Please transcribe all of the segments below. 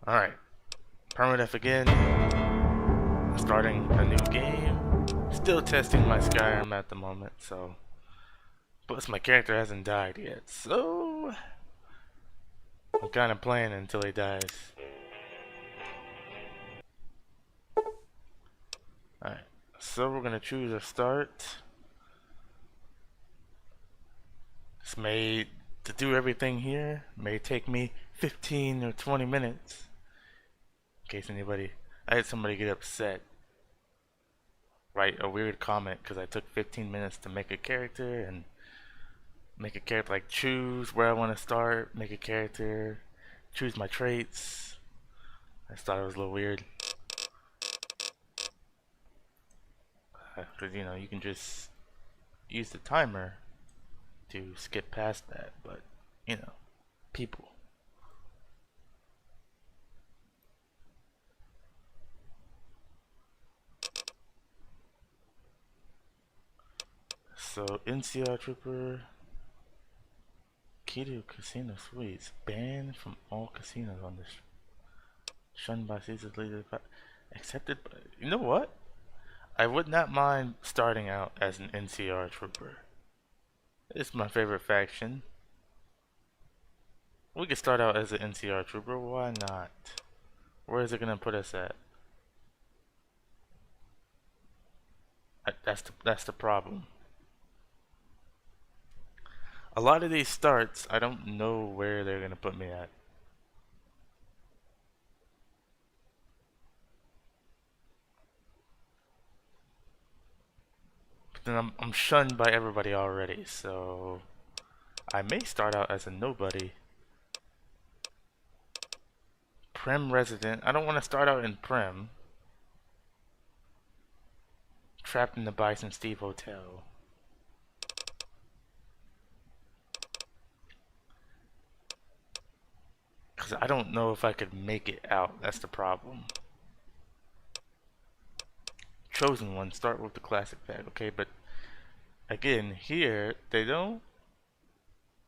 Alright, Permadeath again, starting a new game, still testing my Skyrim at the moment, so, plus my character hasn't died yet, so, I'm kinda playing until he dies. Alright, so we're gonna choose a start. This may, to do everything here, may take me 15 or 20 minutes, in case I had somebody get upset. Write a weird comment because I took 15 minutes to make a character and make a character, like choose where I want to start, make a character, choose my traits. I just thought it was a little weird. Because, you can just use the timer to skip past that, but, people. So, NCR Trooper, key to casino suites, banned from all casinos on this. Shunned by seasoned leaders, accepted by. You know what? I would not mind starting out as an NCR Trooper. It's my favorite faction. We could start out as an NCR Trooper, why not? Where is it gonna put us at? That's the problem. A lot of these starts, I don't know where they're gonna put me at. But then I'm shunned by everybody already, so I may start out as a nobody. Primm resident. I don't want to start out in Primm. Trapped in the Bison Steve Hotel. Because I don't know if I could make it out. That's the problem. Chosen one. Start with the classic pack. Okay, but again, here, they don't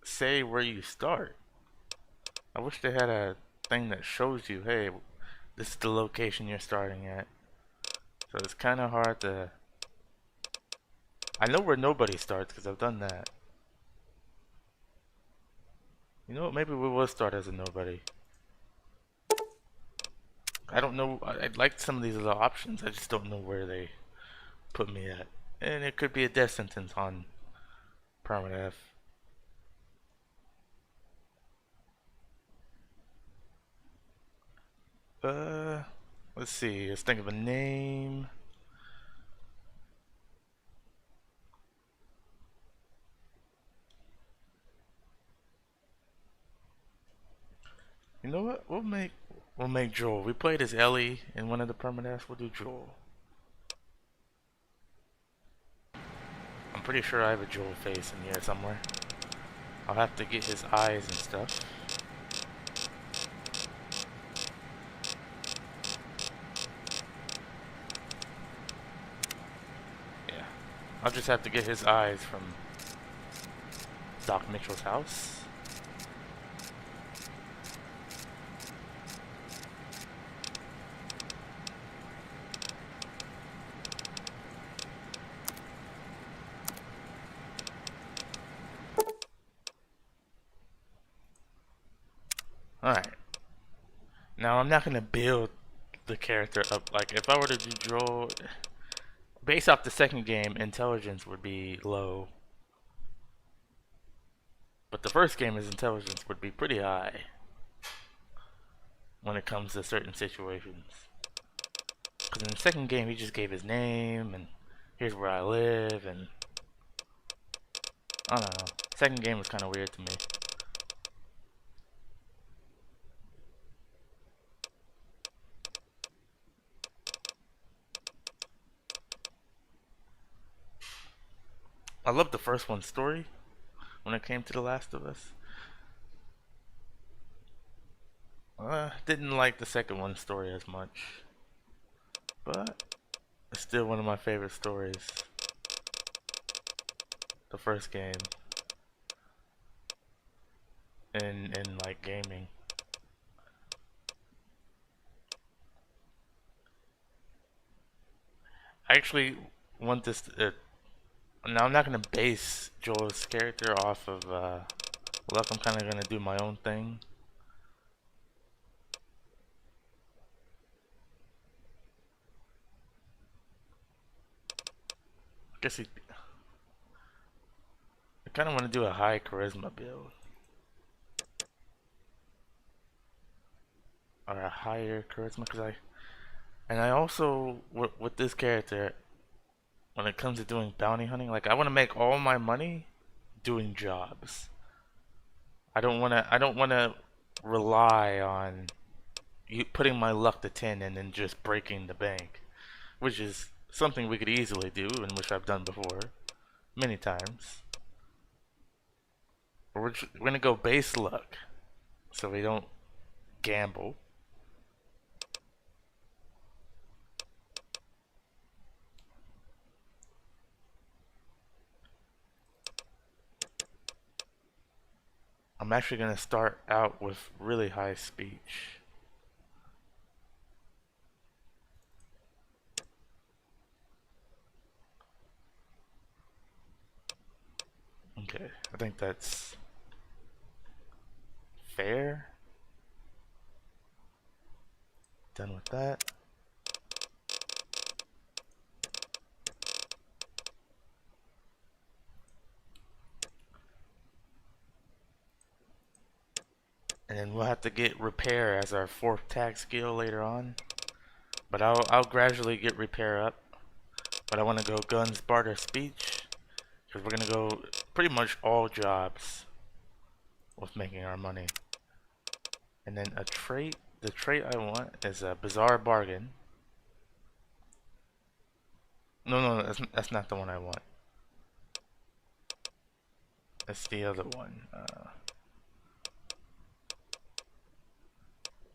say where you start. I wish they had a thing that shows you, hey, this is the location you're starting at. So it's kind of hard to... I know where nobody starts because I've done that. You know what, maybe we will start as a nobody. I don't know, I like some of these other options, I just don't know where they put me at. And it could be a death sentence on Permadeath. Let's see, let's think of a name. You know what, we'll make Joel. We played as Ellie in one of the Permadeaths, we'll do Joel. I'm pretty sure I have a Joel face in here somewhere. I'll have to get his eyes and stuff. Yeah. I'll just have to get his eyes from Doc Mitchell's house. Alright. Now I'm not gonna build the character up. Like if I were to do Joel, based off the second game, intelligence would be low. But the first game, his intelligence would be pretty high when it comes to certain situations. Because in the second game, he just gave his name and here's where I live, and I don't know. Second game was kind of weird to me. I loved the first one's story when it came to The Last of Us. Didn't like the second one's story as much, but it's still one of my favorite stories. The first game in like gaming. I actually want this. Now I'm not gonna base Joel's character off of luck. I'm kind of gonna do my own thing. I guess I kind of want to do a high charisma build or a higher charisma and I also with this character when it comes to doing bounty hunting, like I want to make all my money doing jobs. I don't want to rely on you putting my luck to 10 and then just breaking the bank, which is something we could easily do and which I've done before many times. We're gonna go base luck so we don't gamble. I'm actually gonna start out with really high speech. Okay, I think that's fair. Done with that. And then we'll have to get repair as our 4th tag skill later on. But I'll gradually get repair up. But I want to go guns, barter, speech. Because we're going to go pretty much all jobs with making our money. And then a trait. The trait I want is a bizarre bargain. No, that's not the one I want. That's the other one.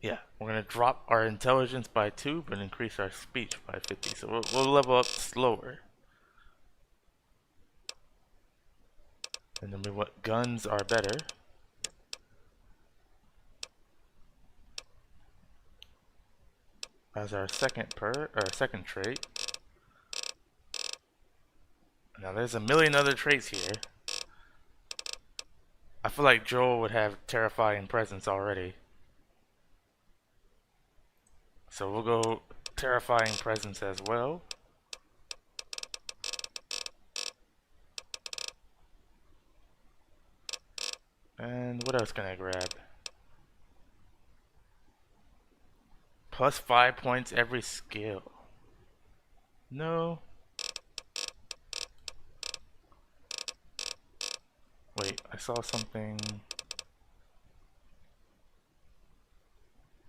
Yeah, we're gonna drop our intelligence by 2, but increase our speech by 50. So we'll level up slower. And then we want guns are better. As our second trait. Now there's a million other traits here. I feel like Joel would have terrifying presence already. So we'll go terrifying presence as well. And what else can I grab? Plus 5 points every skill. No. Wait, I saw something.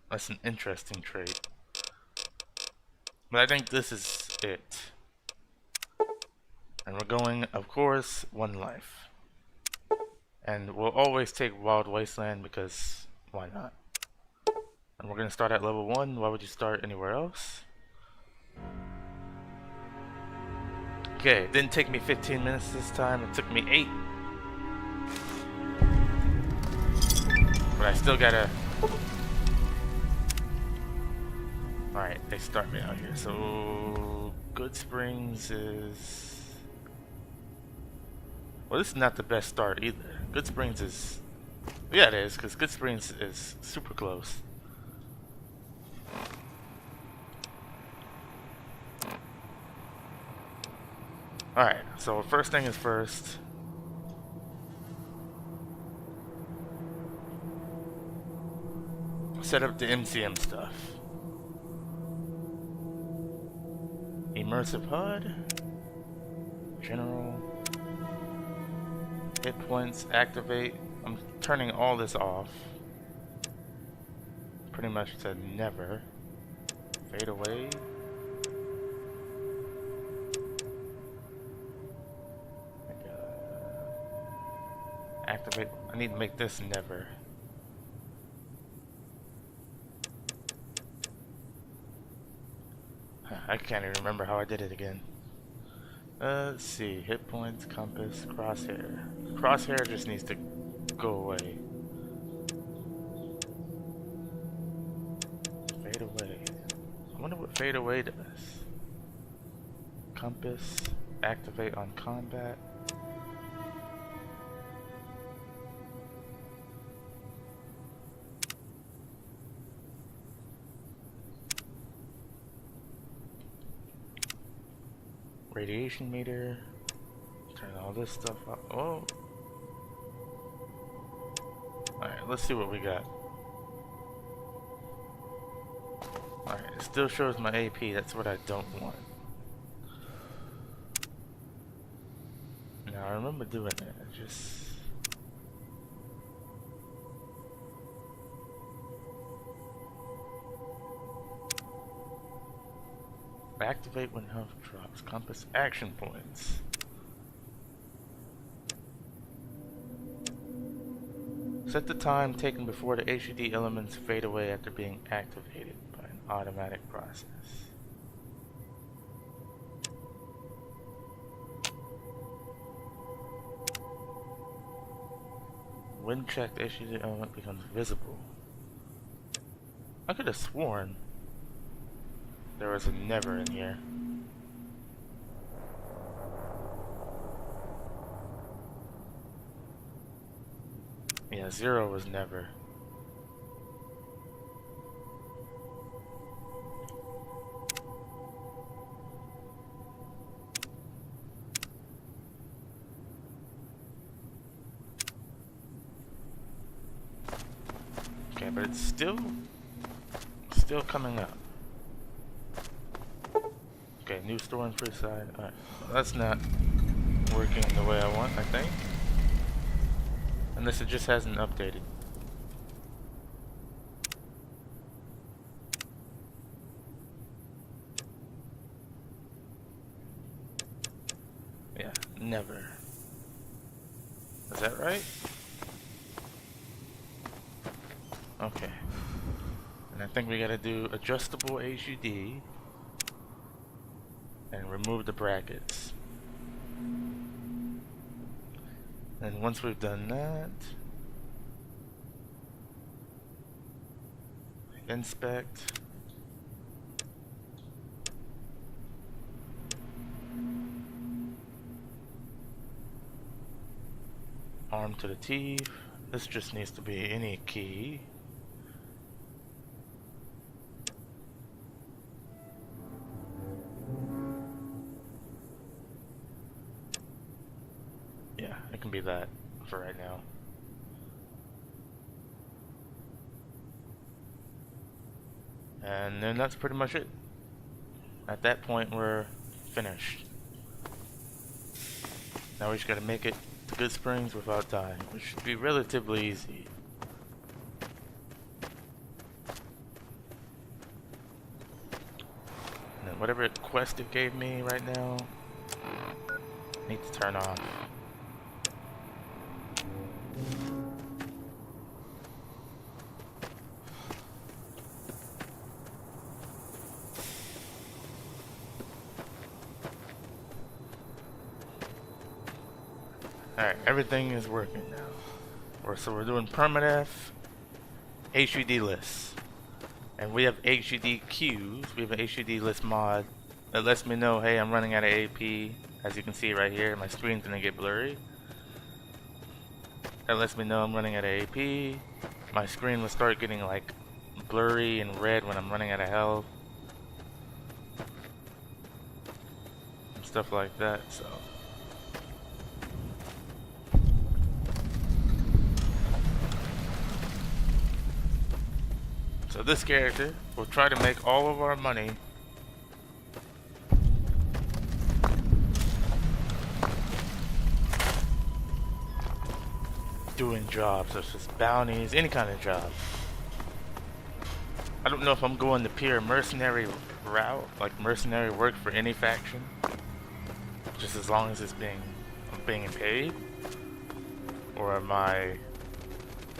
That's an interesting trait. But I think this is it. And we're going, of course, 1 life. And we'll always take Wild Wasteland because why not? And we're going to start at level 1. Why would you start anywhere else? Okay, it didn't take me 15 minutes this time. It took me 8. But I still gotta... Alright, they start me out here. So, Goodsprings is... Well, this is not the best start either. Goodsprings is... Yeah, it is, because Goodsprings is super close. Alright, so first thing is first. Set up the MCM stuff. Immersive HUD. General. Hit points, activate. I'm turning all this off. Pretty much to never. Fade away. Activate. I need to make this never. I can't even remember how I did it again. Let's see. Hit points, compass, crosshair. Crosshair just needs to go away. Fade away. I wonder what fade away does. compass. Activate on combat. Radiation meter. Turn all this stuff up. Oh. Alright, let's see what we got. Alright, it still shows my AP. That's what I don't want. Now I remember doing it. I just... activate when health drops. Compass action points. Set the time taken before the HUD elements fade away after being activated by an automatic process. When checked, HUD element becomes visible. I could have sworn there was a never in here. Yeah, 0 was never. Okay, but it's still coming up. Okay, new store on free side. Alright, that's not working the way I want, I think. Unless it just hasn't updated. Yeah, never. Is that right? Okay. And I think we gotta do adjustable HUD and remove the brackets. And once we've done that, inspect. Arm to the teeth. This just needs to be any key. Yeah, it can be that for right now. And then that's pretty much it. At that point, we're finished. Now we just gotta make it to Goodsprings without dying, which should be relatively easy. And then whatever quest it gave me right now, I need to turn off. Alright, everything is working now. So we're doing Permadeath, HUD lists. And we have HUD queues. We have an HUD list mod that lets me know, hey, I'm running out of AP. As you can see right here, my screen's gonna get blurry. That lets me know I'm running out of AP. My screen will start getting like blurry and red when I'm running out of health. And stuff like that, so. So this character will try to make all of our money doing jobs, such as bounties, any kind of job. I don't know if I'm going the pure mercenary route, like mercenary work for any faction, just as long as it's being paid, or am I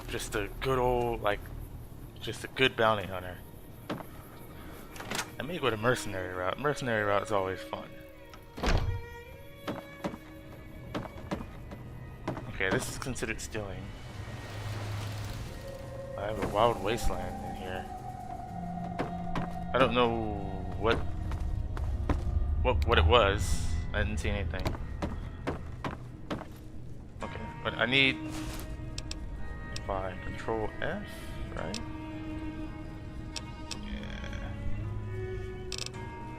just a good old, like, just a good bounty hunter? I may go the mercenary route. Mercenary route is always fun. Okay, this is considered stealing. I have a wild wasteland in here. I don't know what what it was. I didn't see anything. Okay, but I need, if I control F, right? Yeah.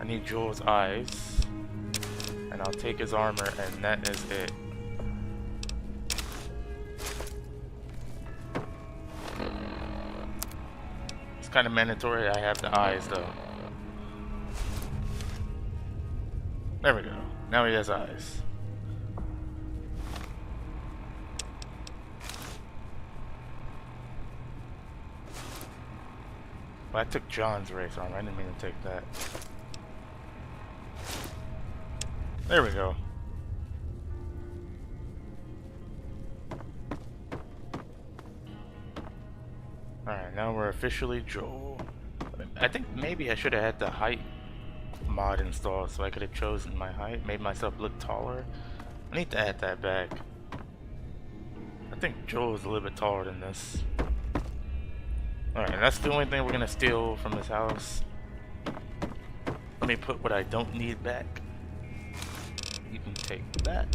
I need Joel's eyes, and I'll take his armor, and that is it. It's kind of mandatory I have the eyes though. There we go. Now he has eyes. Well, I took John's race armor. I didn't mean to take that. There we go. Alright, now we're officially Joel. I think maybe I should have had the height mod installed so I could have chosen my height, made myself look taller. I need to add that back. I think Joel is a little bit taller than this. Alright, that's the only thing we're gonna steal from this house. Let me put what I don't need back. You can take that.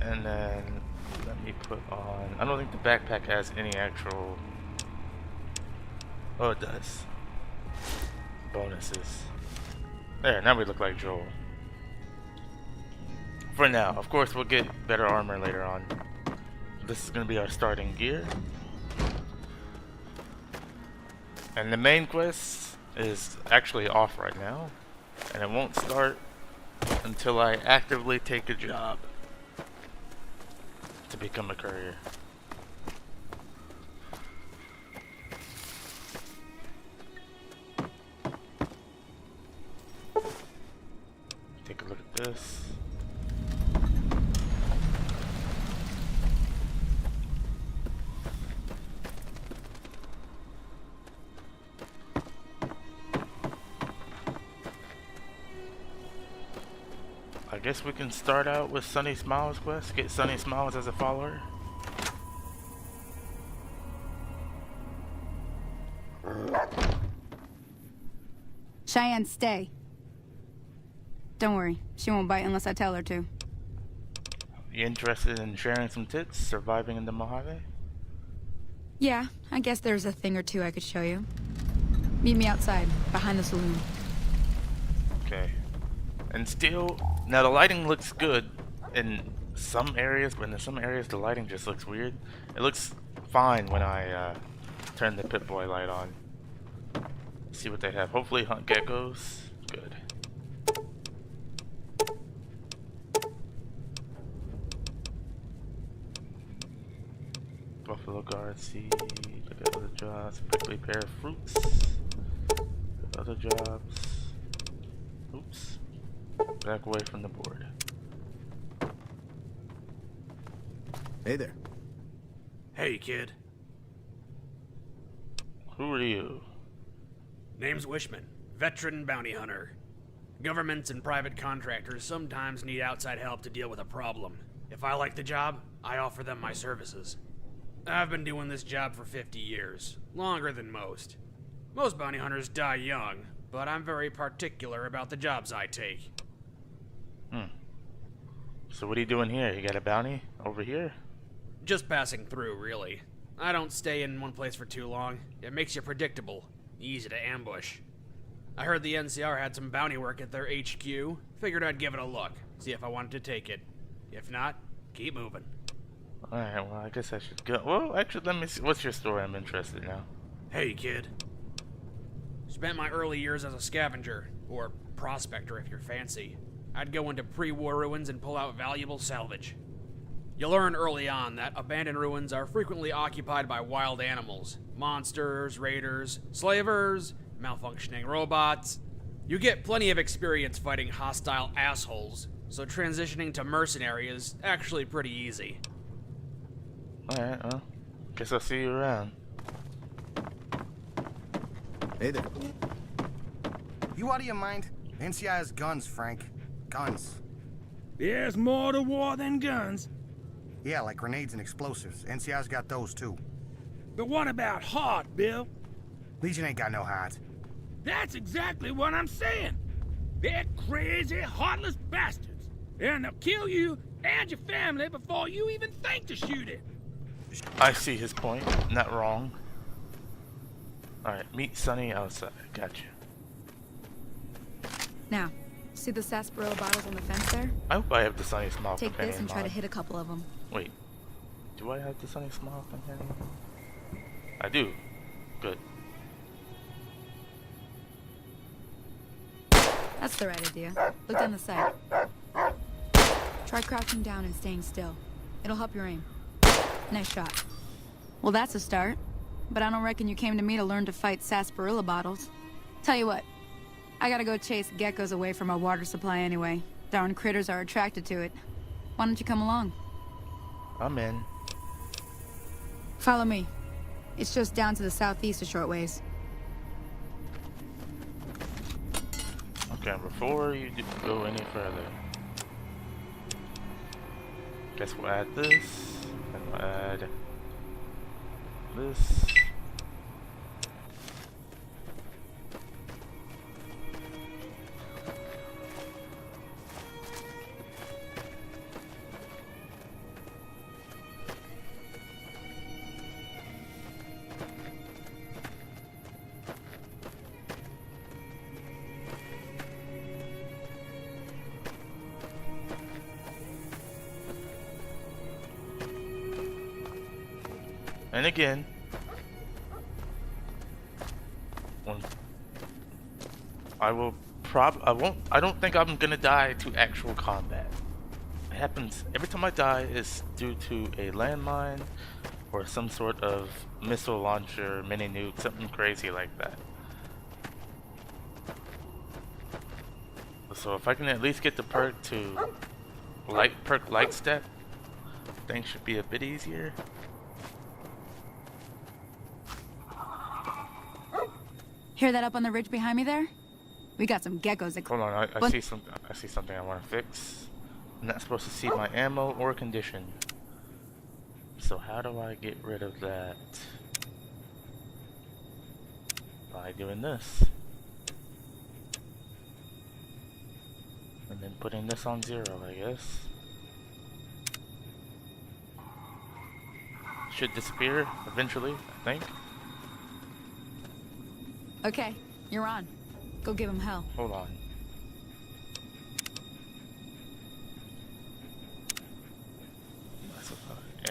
And then let me put on, I don't think the backpack has any actual, oh it does, bonuses. There, now we look like Joel. For now, of course we'll get better armor later on. This is going to be our starting gear. And the main quest is actually off right now, and it won't start until I actively take a job to become a courier. Take a look at this. I guess we can start out with Sunny Smiles quest. Get Sunny Smiles as a follower. Cheyenne, stay. Don't worry, she won't bite unless I tell her to. You interested in sharing some tits, surviving in the Mojave? Yeah, I guess there's a thing or two I could show you. Meet me outside, behind the saloon. Okay. And still, now the lighting looks good in some areas, but in some areas the lighting just looks weird. It looks fine when I turn the Pip-Boy light on. See what they have. Hopefully hunt geckos. Good. Buffalo guard seed. Look at other jobs. Prickly pear fruits. Other jobs. Oops. Back away from the board. Hey there. Hey, kid. Who are you? Name's Wishman, veteran bounty hunter. Governments and private contractors sometimes need outside help to deal with a problem. If I like the job, I offer them my services. I've been doing this job for 50 years, longer than most. Most bounty hunters die young, but I'm very particular about the jobs I take. So what are you doing here? You got a bounty over here? Just passing through, really. I don't stay in one place for too long. It makes you predictable, easy to ambush. I heard the NCR had some bounty work at their HQ. Figured I'd give it a look, see if I wanted to take it. If not, keep moving. Alright, well I guess I should go. Well, actually, let me see. What's your story? I'm interested now. Hey, kid. Spent my early years as a scavenger, or prospector if you're fancy. I'd go into pre-war ruins and pull out valuable salvage. You learn early on that abandoned ruins are frequently occupied by wild animals. Monsters, raiders, slavers, malfunctioning robots. You get plenty of experience fighting hostile assholes, so transitioning to mercenary is actually pretty easy. Alright, well, guess I'll see you around. Hey there. You out of your mind? NCI has guns, Frank. Guns. There's more to war than guns. Yeah, like grenades and explosives. NCI's got those, too. But what about heart, Bill? Legion ain't got no heart. That's exactly what I'm saying. They're crazy, heartless bastards. And they'll kill you and your family before you even think to shoot it. I see his point. Not wrong. Alright, meet Sonny outside. Gotcha. Now, see the sarsaparilla bottles on the fence there? I hope I have the Sonny Smile Take companion this and try to mod. hit a couple of them. Wait. Do I have the Sonny Smile companion? I do. Good. That's the right idea. Look down the sight. Try crouching down and staying still. It'll help your aim. Nice shot. Well, that's a start. But I don't reckon you came to me to learn to fight sarsaparilla bottles. Tell you what, I gotta go chase geckos away from our water supply anyway. Darn critters are attracted to it. Why don't you come along? I'm in. Follow me. It's just down to the southeast a short ways. Okay, before you go any further, guess we'll add this, and we'll add this. And again, I don't think I'm gonna die to actual combat. It happens every time I die is due to a landmine or some sort of missile launcher, mini nuke, something crazy like that. So if I can at least get the perk to light step, things should be a bit easier. Hear that up on the ridge behind me there? We got some geckos that... Hold on, I What? see something I want to fix. I'm not supposed to see my ammo or condition. So how do I get rid of that? By doing this. And then putting this on 0, I guess. Should disappear eventually, I think. Okay, you're on. Go give him hell. Hold on.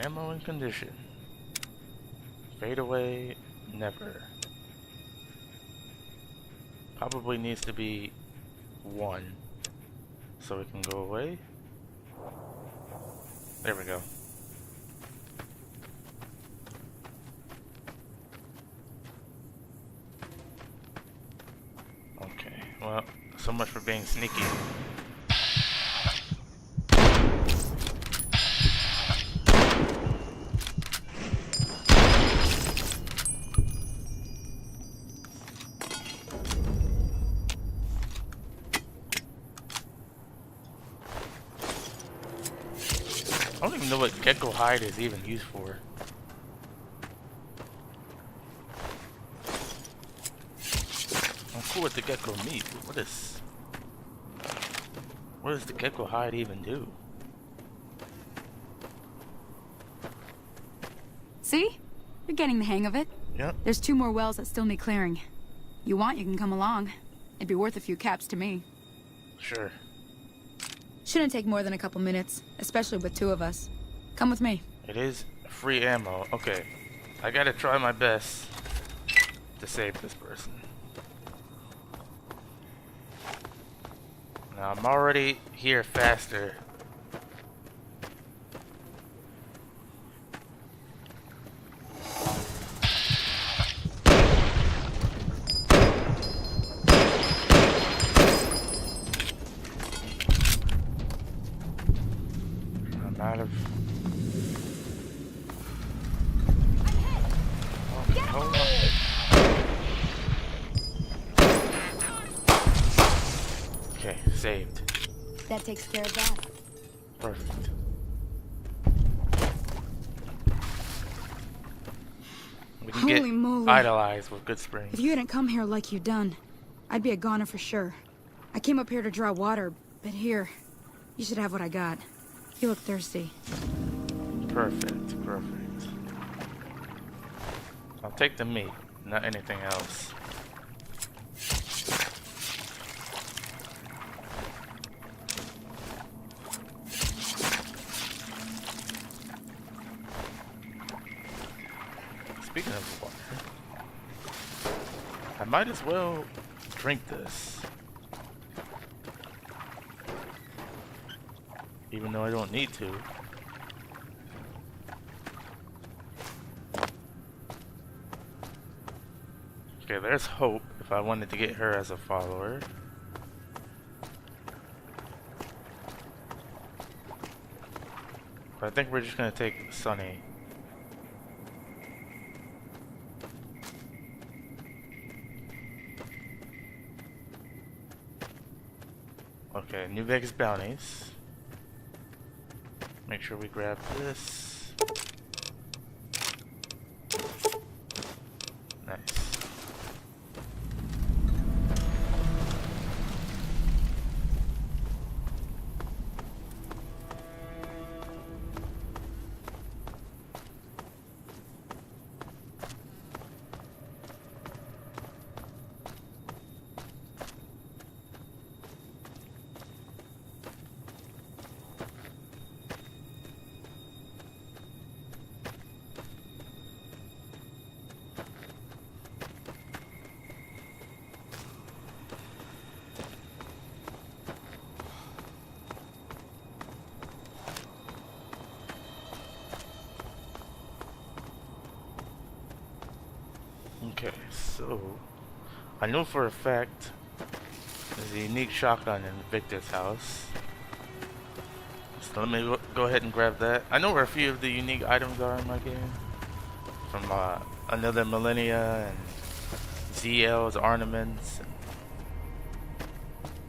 Ammo and condition. Fade away, never. Probably needs to be 1. So it can go away. There we go. Okay, well, so much for being sneaky. I don't even know what gecko hide is even used for. I'm cool with the gecko meat. What does the gecko hide even do? See? You're getting the hang of it. Yep. There's 2 more wells that still need clearing. You want, you can come along. It'd be worth a few caps to me. Sure. Shouldn't take more than a couple minutes, especially with 2 of us. Come with me. It is free ammo. Okay. I gotta try my best to save this person. Now I'm already here faster. I'm out of... Okay, hold on. Okay, saved. That takes care of that. Perfect. We can Holy get moly. idolized with Goodsprings. If you hadn't come here like you done, I'd be a goner for sure. I came up here to draw water, but here, you should have what I got. You look thirsty. Perfect, perfect. I'll take the meat, not anything else. Speaking of water, I might as well drink this. Even though I don't need to. Okay, there's hope if I wanted to get her as a follower. But I think we're just gonna take Sunny. Okay, New Vegas bounties. Make sure we grab this. Nice. Okay, so I know for a fact there's a unique shotgun in Victor's house. So let me go ahead and grab that. I know where a few of the unique items are in my game. From Another Millennia and ZL's Armaments.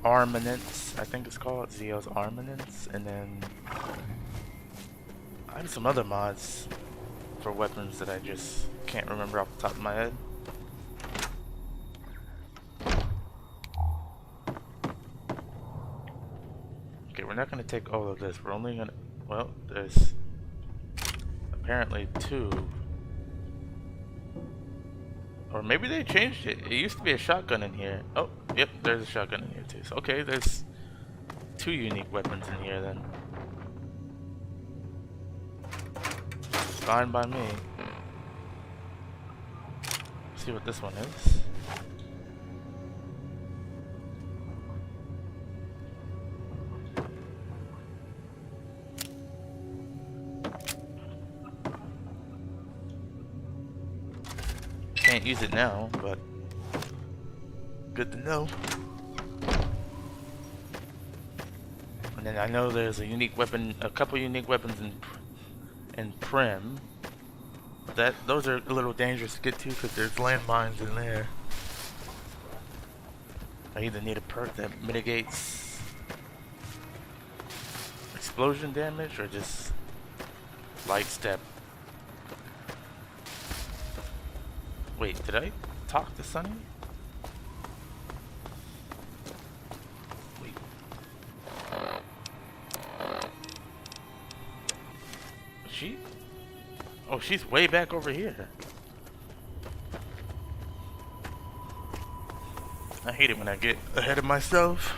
Armaments, I think it's called. ZL's Armaments. And then I have some other mods for weapons that I just can't remember off the top of my head. Okay, we're not going to take all of this. We're only going to... Well, there's apparently 2. Or maybe they changed it. It used to be a shotgun in here. Oh, yep, there's a shotgun in here too. So, okay, there's 2 unique weapons in here then. Fine by me. Let's see what this one is. Can't use it now, but good to know. And then I know there's a unique weapon, a couple unique weapons in Primm. But those are a little dangerous to get to because there's landmines in there. I either need a perk that mitigates explosion damage or just light step. Wait, did I talk to Sunny? Wait. She? Oh, she's way back over here. I hate it when I get ahead of myself.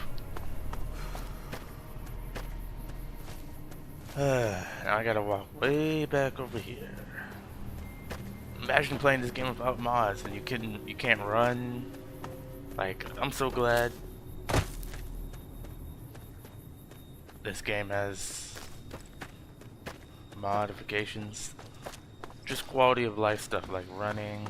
Now I gotta walk way back over here. Imagine playing this game without mods and you can't run. Like, I'm so glad this game has modifications. Just quality of life stuff like running.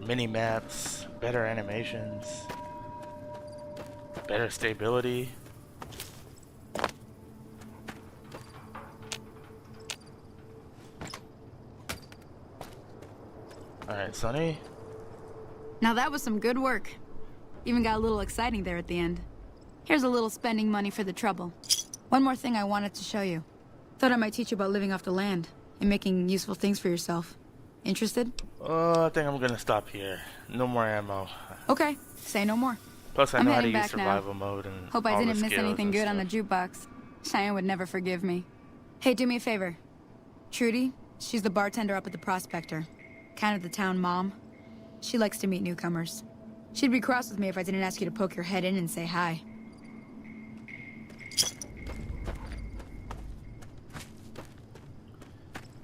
Mini maps, better animations, better stability. Alright, Sunny. Now that was some good work. Even got a little exciting there at the end. Here's a little spending money for the trouble. One more thing I wanted to show you. Thought I might teach you about living off the land and making useful things for yourself. Interested? I think I'm gonna stop here. No more ammo. Okay, say no more. Plus, I I'm know how to heading use back now. survival mode and Hope I all the didn't miss skills anything and good on the stuff. jukebox. Cheyenne would never forgive me. Hey, do me a favor. Trudy, she's the bartender up at the Prospector. Kind of the town mom. She likes to meet newcomers. She'd be cross with me if I didn't ask you to poke your head in and say hi.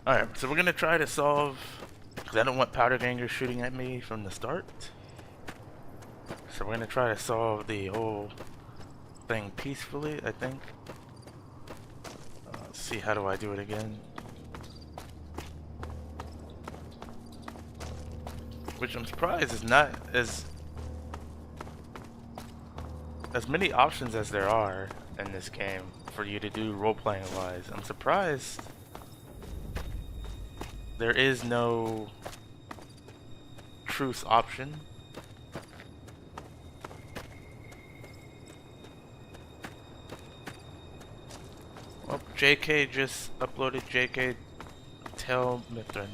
Alright, so we're gonna try to solve, because I don't want powder gangers shooting at me from the start. So we're gonna try to solve the whole thing peacefully, I think. Let's see, how do I do it again? Which I'm surprised is not as many options as there are in this game for you to do role-playing wise. I'm surprised there is no truce option. Well, JK just uploaded JK Tell Mithrin.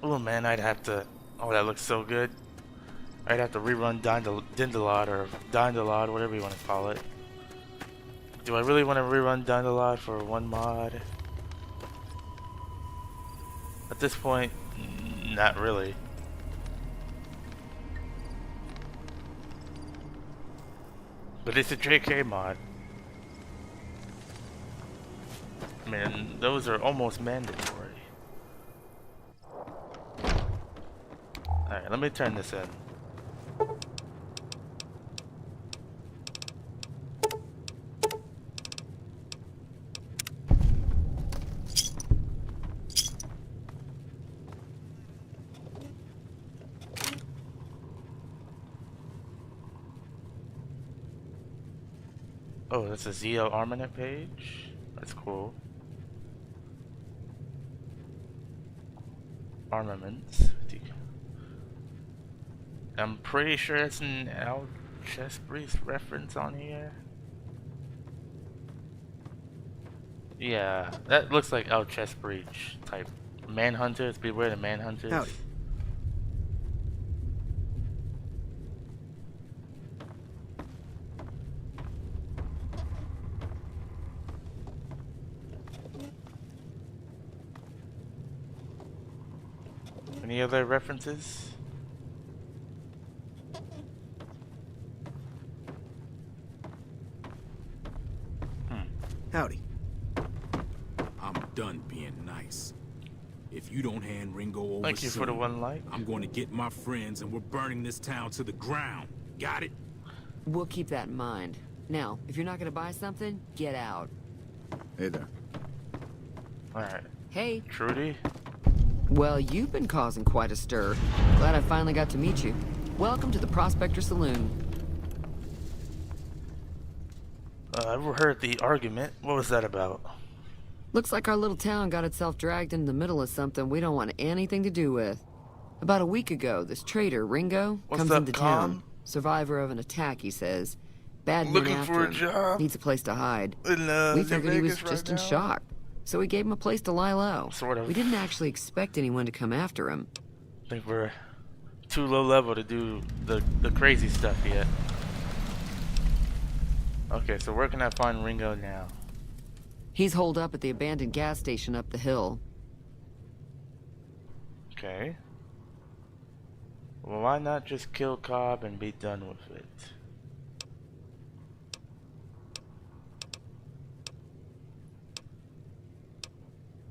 Oh man, I'd have to. Oh, that looks so good. I'd have to rerun Dindalot or Dindalot, whatever you want to call it. Do I really want to rerun Dindalot for one mod? At this point, not really. But it's a JK mod. I mean, those are almost mandatory. Alright, let me turn this in. Oh, that's a ZL Armament page? That's cool. Armaments. I'm pretty sure it's an Al Chestbreeze reference on here. Yeah, that looks like Al Chestbreeze type. Manhunters, beware the Manhunters. Howdy. Any other references? Howdy. I'm done being nice. If you don't hand Ringo over Thank you for the soon, one like. I'm going to get my friends and we're burning this town to the ground. Got it? We'll keep that in mind. Now, if you're not gonna buy something, get out. Hey there. Alright. Hey, Trudy? well, you've been causing quite a stir. Glad I finally got to meet you. Welcome to the Prospector Saloon. I've heard the argument. What was that about? Looks like our little town got itself dragged into the middle of something we don't want anything to do with. About a week ago, this traitor, Ringo, What's comes up, into Tom? town. Survivor of an attack, he says. Bad men Looking after for a him. job? Needs a place to hide. In, We New figured he was Vegas right just in now? shock. So we gave him a place to lie low. Sort of. We didn't actually expect anyone to come after him. I think we're too low level to do the crazy stuff yet. Okay, so where can I find Ringo now? He's holed up at the abandoned gas station up the hill. Okay. Well, why not just kill Cobb and be done with it?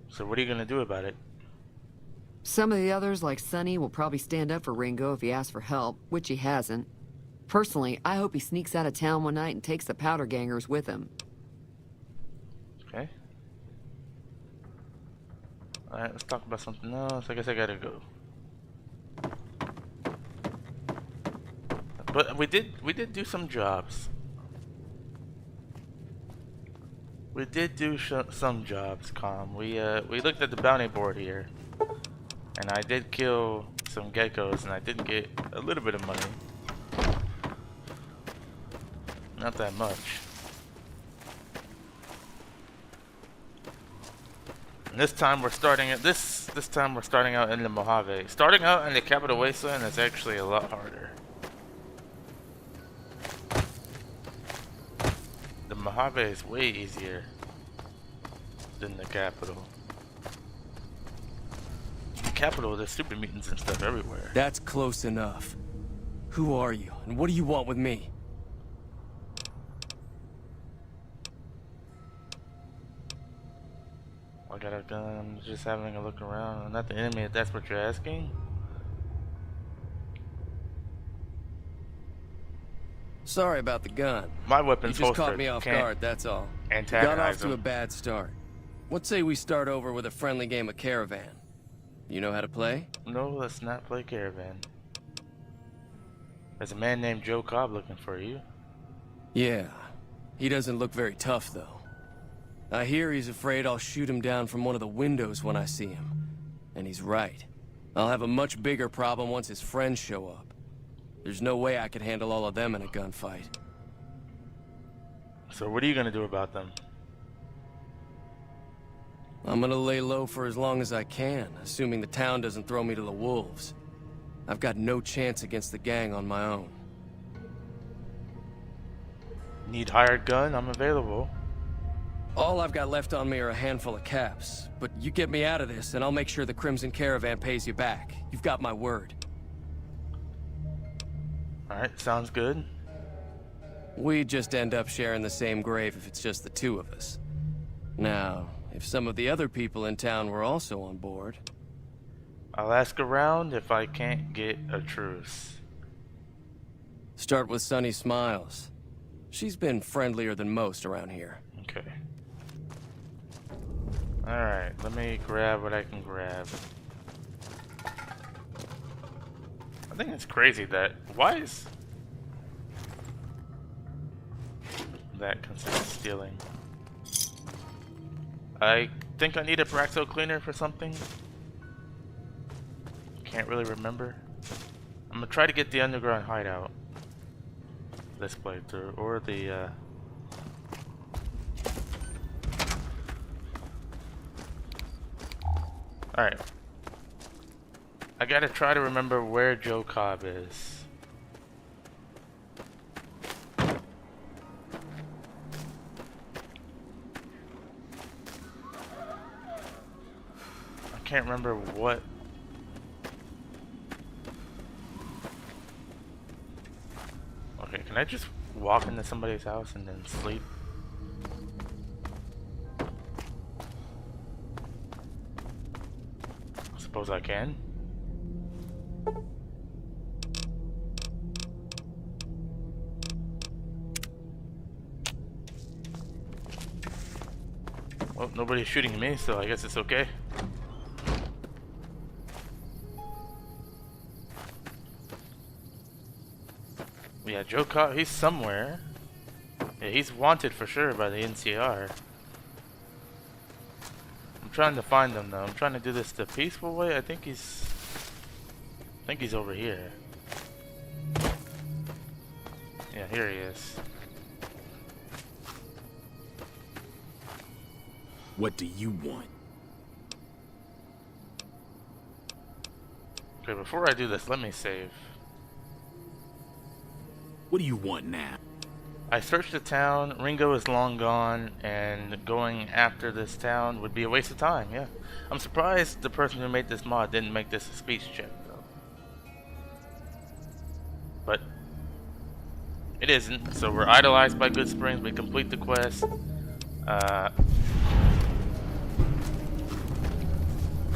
So what are you gonna do about it? Some of the others, like Sonny, will probably stand up for Ringo if he asks for help, which he hasn't. Personally, I hope he sneaks out of town one night and takes the powder gangers with him. Okay. Alright, let's talk about something else. I guess I gotta go. But we did do some jobs. We did do some jobs, Com. We looked at the bounty board here. And I did kill some geckos, and I did get a little bit of money. Not that much. And this time we're starting at this time we're starting out in the Mojave. Starting out in the Capital Wasteland is actually a lot harder. The Mojave is way easier than the Capital. The Capital, there's super mutants and stuff everywhere. That's close enough. Who are you, and what do you want with me? I got a gun, I'm just having a look around. I'm not the enemy if that's what you're asking. Sorry about the gun. My You weapon's just caught holstered. me off Can't guard, that's all. Got antagonize off to a them. bad start. What say we start over with a friendly game of Caravan? You know how to play? No, let's not play Caravan. There's a man named Joe Cobb looking for you. Yeah. He doesn't look very tough, though. I hear he's afraid I'll shoot him down from one of the windows when I see him. And he's right. I'll have a much bigger problem once his friends show up. There's no way I could handle all of them in a gunfight. So what are you gonna do about them? I'm gonna lay low for as long as I can, assuming the town doesn't throw me to the wolves. I've got no chance against the gang on my own. Need hired gun? I'm available. All I've got left on me are a handful of caps, but you get me out of this and I'll make sure the Crimson Caravan pays you back. You've got my word. Alright, sounds good. We just end up sharing the same grave if it's just the two of us. Now, if some of the other people in town were also on board... I'll ask around if I can't get a truce. Start with Sunny Smiles. She's been friendlier than most around here. Okay. Alright, let me grab what I can grab. I think it's crazy that... Why is... that considered stealing? I think I need a Praxo cleaner for something. Can't really remember. I'm gonna try to get the underground hideout this playthrough, or the Alright. I gotta try to remember where Joe Cobb is. I can't remember what. Okay, can I just walk into somebody's house and then sleep? I suppose I can. Well, nobody's shooting me, so I guess it's okay. Yeah, Joe Cobb, he's somewhere. Yeah, he's wanted for sure by the NCR. I'm trying to find him though. I'm trying to do this the peaceful way. I think he's over here. Yeah, here he is. What do you want? Okay, before I do this, let me save. What do you want now? I searched the town, Ringo is long gone, and going after this town would be a waste of time, yeah. I'm surprised the person who made this mod didn't make this a speech check, though. But it isn't, so we're idolized by Goodsprings, we complete the quest.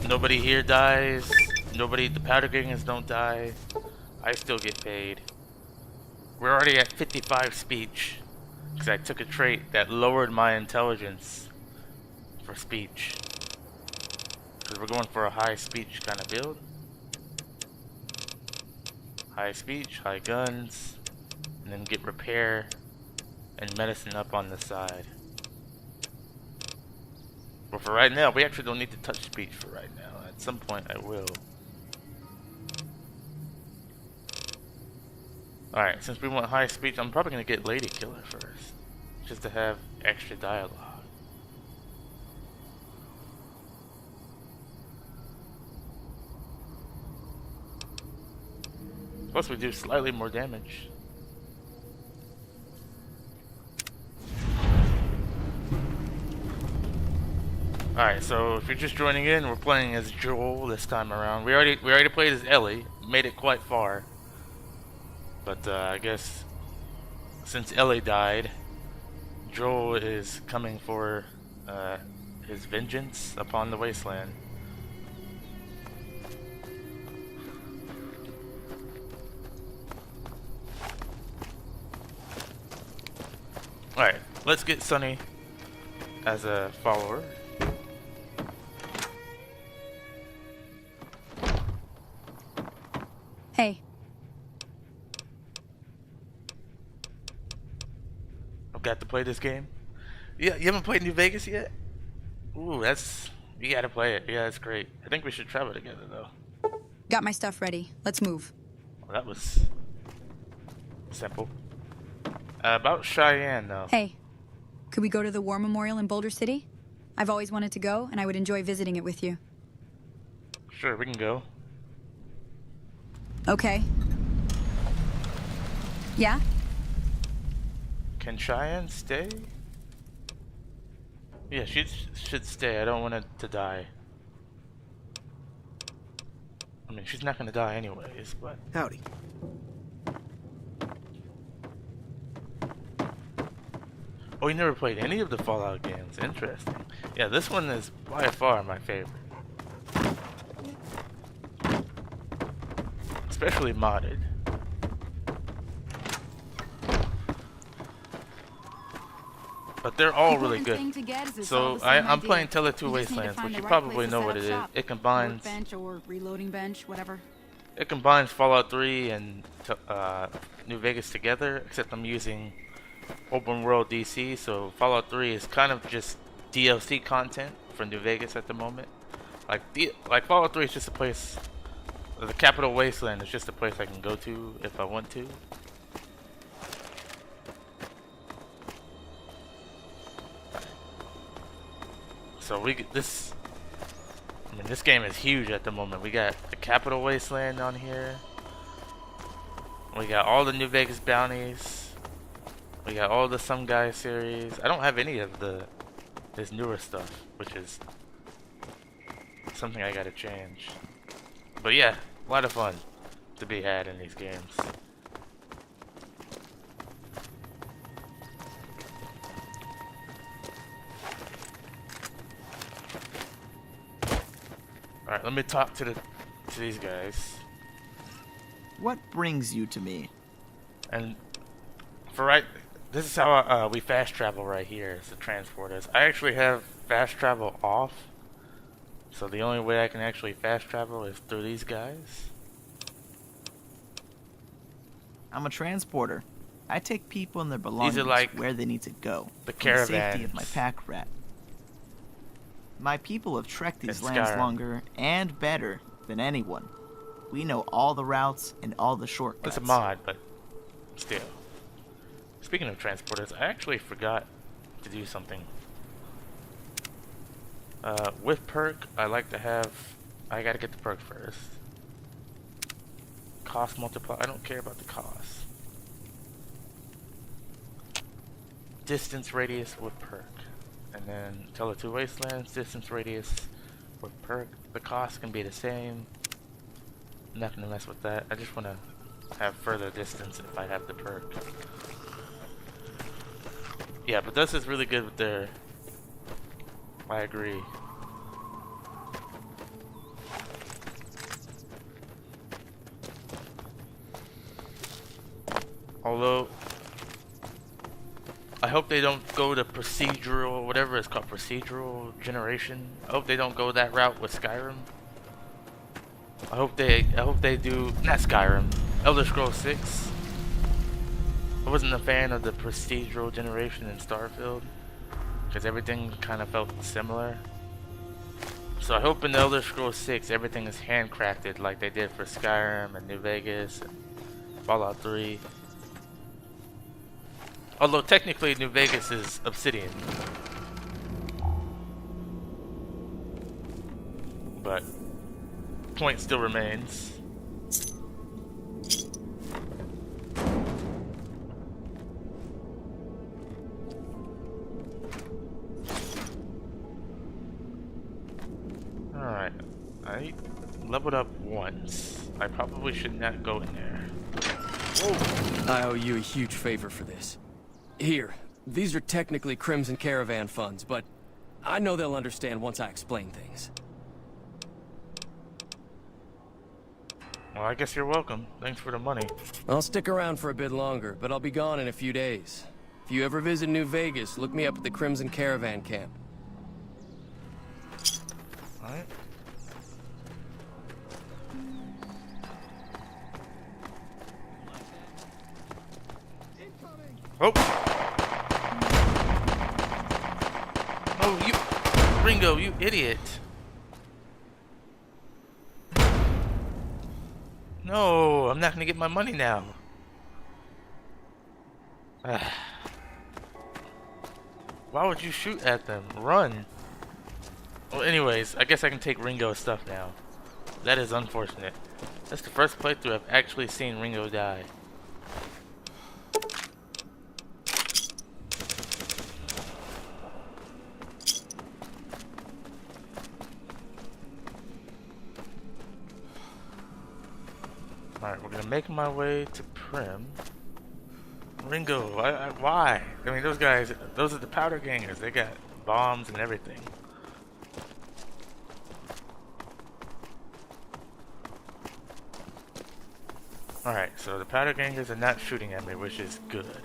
Nobody here dies, the powder gangers don't die. I still get paid. We're already at 55 speech because I took a trait that lowered my intelligence for speech. Because we're going for a high speech kind of build. High speech, high guns, and then get repair and medicine up on the side. But for right now, we actually don't need to touch speech for right now. At some point, I will. Alright, since we want high speech, I'm probably going to get Lady Killer first. Just to have extra dialogue. Plus we do slightly more damage. Alright, so if you're just joining in, we're playing as Joel this time around. We already played as Ellie, made it quite far. But I guess since Ellie died, Joel is coming for his vengeance upon the wasteland. Alright, let's get Sunny as a follower. Hey. I've got to play this game. Yeah, you haven't played New Vegas yet? Ooh, you gotta play it. Yeah, it's great. I think we should travel together though. Got my stuff ready. Let's move. Well, that was simple. About Cheyenne though. Hey. Could we go to the War Memorial in Boulder City? I've always wanted to go, and I would enjoy visiting it with you. Sure, we can go. Okay. Yeah? Can Cheyenne stay? Yeah, she should stay. I don't want her to die. I mean, she's not gonna die anyways, but... Howdy. Oh, you never played any of the Fallout games. Interesting. Yeah, this one is by far my favorite. Especially modded. But they're all really good. So I'm playing TTW Wastelands, which you probably know what it is. It combines Workbench or reloading bench, whatever. It combines Fallout 3 and New Vegas together, except I'm using open world DC, so Fallout 3 is kind of just DLC content for New Vegas at the moment. Like Fallout 3 is just a place, the Capital Wasteland is just a place I can go to if I want to. So this game is huge at the moment. We got the Capital Wasteland on here. We got all the New Vegas bounties. We got all the Some Guy series. I don't have any of this newer stuff, which is something I gotta change. But yeah, a lot of fun to be had in these games. Alright, let me talk to these guys. What brings you to me? And this is how we fast travel right here as the transporters. I actually have fast travel off, so the only way I can actually fast travel is through these guys. I'm a transporter. I take people and their belongings like where they need to go. The for caravans. the safety of my pack rat. My people have trekked these lands Skyrim. longer and better than anyone. We know all the routes and all the shortcuts. It's a mod, but still. Speaking of transporters, I actually forgot to do something. With perk, I gotta get the perk first. Cost multiply, I don't care about the cost. Distance radius with perk. And then TTW Wastelands, distance radius with perk. The cost can be the same. I'm not gonna mess with that. I just wanna have further distance if I have the perk. Yeah, but this is really good with their... I agree. Although, I hope they don't go to procedural, whatever it's called, procedural generation. I hope they don't go that route with Skyrim. I hope they do, not Skyrim, Elder Scrolls 6. I wasn't a fan of the procedural generation in Starfield, because everything kind of felt similar. So I hope in Elder Scrolls 6 everything is handcrafted like they did for Skyrim and New Vegas and Fallout 3. Although technically New Vegas is obsidian. But point still remains. Alright, I leveled up once. I probably should not go in there. Whoa. I owe you a huge favor for this. Here, these are technically Crimson Caravan funds, but I know they'll understand once I explain things. Well, I guess you're welcome. Thanks for the money. I'll stick around for a bit longer, but I'll be gone in a few days. If you ever visit New Vegas, look me up at the Crimson Caravan camp. Alright. Oh! Oh, you... Ringo, you idiot! No, I'm not gonna get my money now. Why would you shoot at them? Run! Well, anyways, I guess I can take Ringo's stuff now. That is unfortunate. That's the first playthrough I've actually seen Ringo die. Alright, we're gonna make my way to Primm. Ringo, why? I mean, those guys, those are the powder gangers. They got bombs and everything. Alright, so the powder gangers are not shooting at me, which is good. The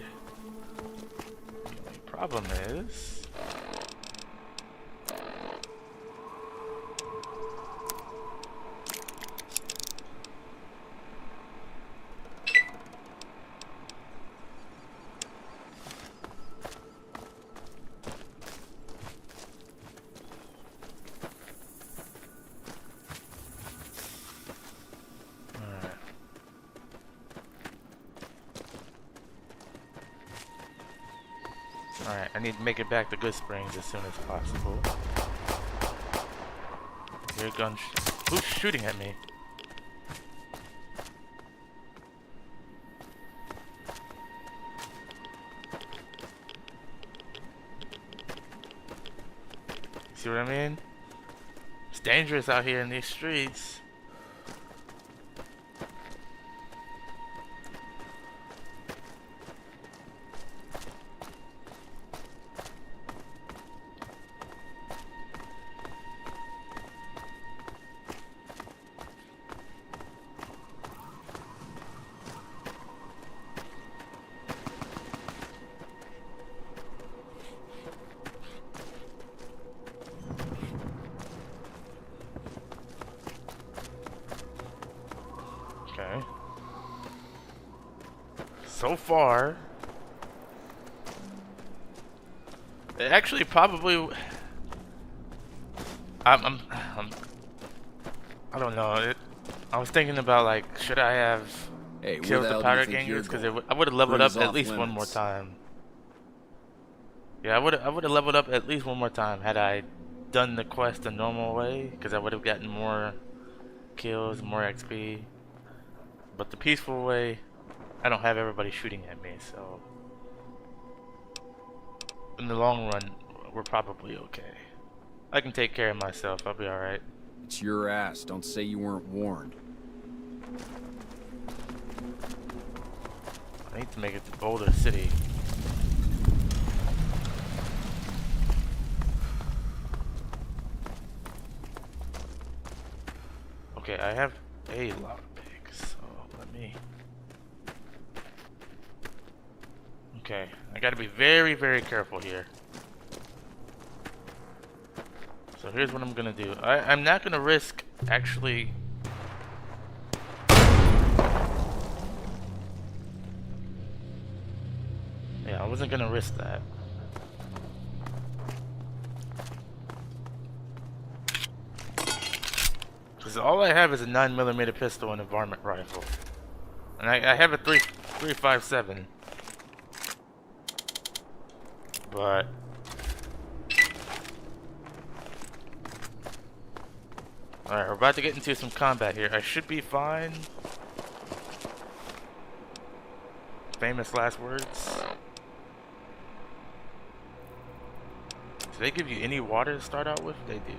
problem is... Alright, I need to make it back to Goodsprings as soon as possible. Your gun. Who's shooting at me? See what I mean? It's dangerous out here in these streets. Okay. So far, it actually probably. I don't know. I was thinking about like, should I have killed the powder gangers? Because I would have leveled up at least one more time. Yeah, I would have leveled up at least one more time had I done the quest the normal way, because I would have gotten more kills, more XP. But the peaceful way, I don't have everybody shooting at me, so in the long run, we're probably okay. I can take care of myself. I'll be alright. It's your ass. Don't say you weren't warned. I need to make it to Boulder City. Okay, I have a lockpick, so let me... Okay, I gotta be very, very careful here. So here's what I'm gonna do. I'm not gonna risk actually... Yeah, I wasn't gonna risk that. Because all I have is a 9mm pistol and a varmint rifle. And I have a 357. But alright, we're about to get into some combat here. I should be fine. Famous last words. Do they give you any water to start out with? They do.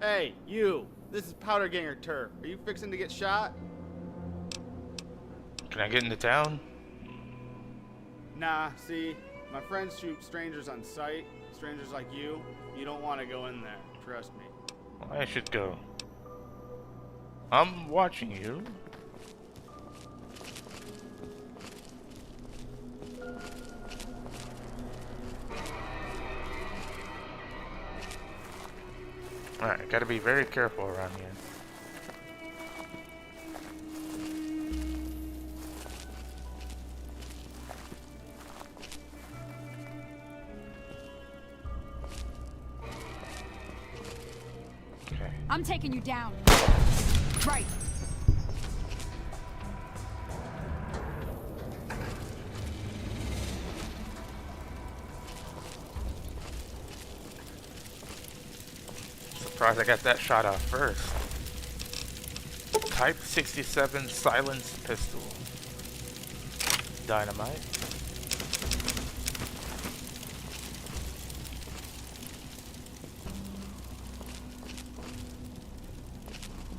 Hey, you! This is Powder Ganger Turf. Are you fixing to get shot? Can I get into town? Nah, see, my friends shoot strangers on sight. Strangers like you. You don't want to go in there. Trust me. I should go. I'm watching you. Alright, gotta be very careful around here. Okay. I'm taking you down. Right. Surprised I got that shot off first. Type 67 silenced pistol. Dynamite.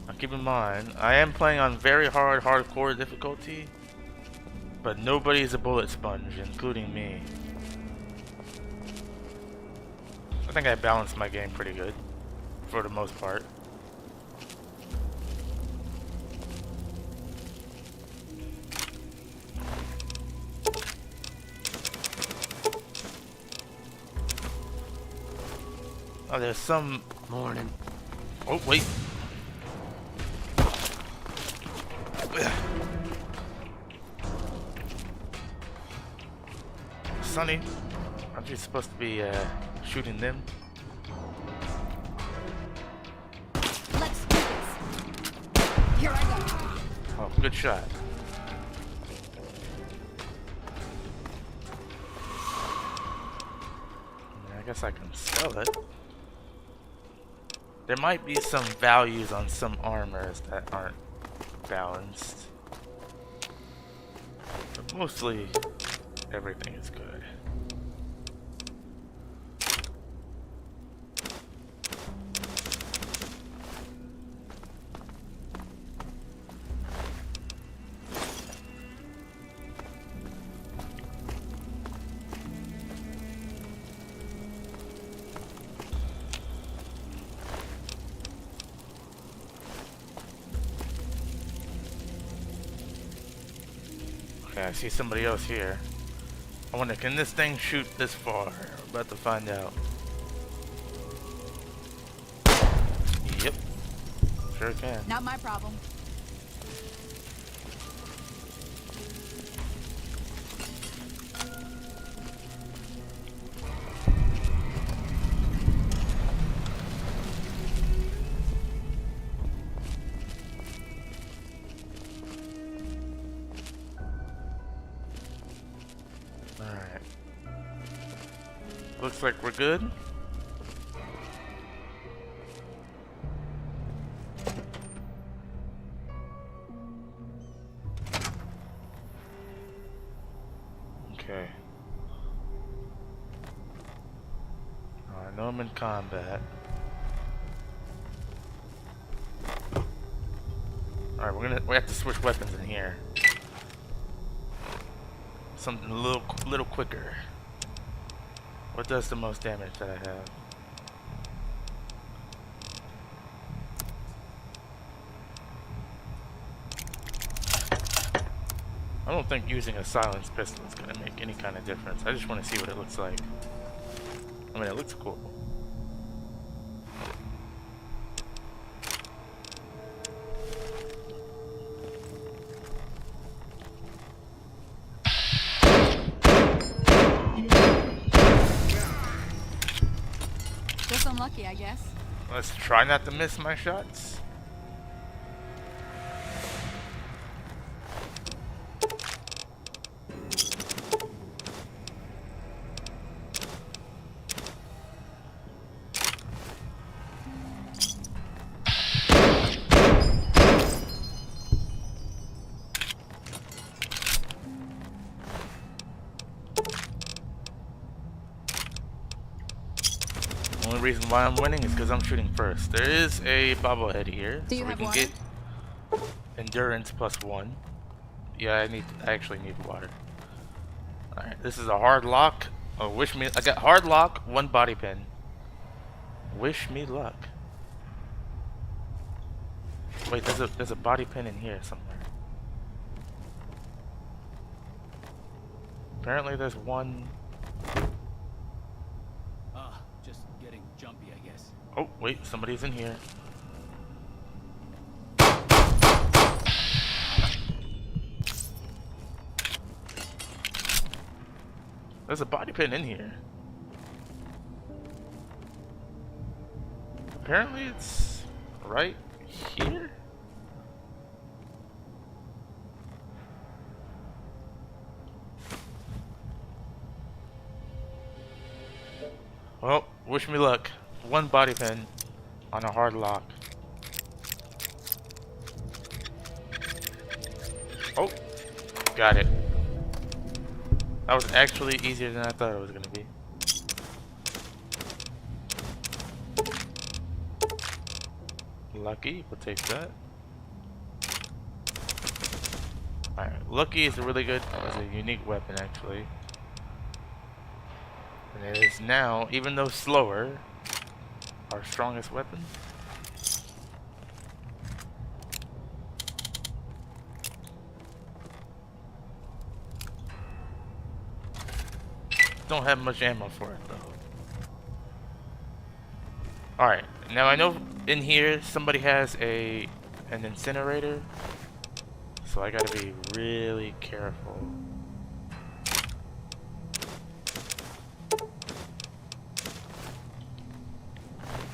Now keep in mind, I am playing on very hardcore difficulty, but nobody's a bullet sponge, including me. I think I balanced my game pretty good. For the most part. Oh, there's some... Morning. Oh, wait. Sonny, aren't you supposed to be shooting them? Here I go. Oh, good shot. I guess I can sell it. There might be some values on some armors that aren't balanced. But mostly, everything is good. Okay, I see somebody else here. I wonder, can this thing shoot this far? We're about to find out. Yep. Sure can. Not my problem. Alright. Looks like we're good. Okay. I know I'm in combat. Alright, we have to switch weapons in here. Something a little quicker. What does the most damage that I have? I don't think using a silenced pistol is going to make any kind of difference. I just want to see what it looks like. I mean, it looks cool. Guess I'm lucky, I guess. Let's try not to miss my shots. Only reason why I'm winning is because I'm shooting first. There is a bobblehead here, Do you so we have can water? get endurance +1. Yeah, I actually need water. Alright, this is a hard lock. Oh, wish me. I got hard lock, 1 body pin. Wish me luck. Wait, there's a body pin in here somewhere. Apparently there's one. Just getting jumpy, I guess. Oh, wait, somebody's in here. There's a body pin in here. Apparently it's right here. Well, wish me luck. 1 body pin on a hard lock. Oh, got it. That was actually easier than I thought it was gonna be. Lucky, we'll take that. Alright, Lucky is really good. It's a unique weapon actually. And it is now, even though slower, our strongest weapon. Don't have much ammo for it though. Alright, now I know in here somebody has an incinerator, so I gotta be really careful.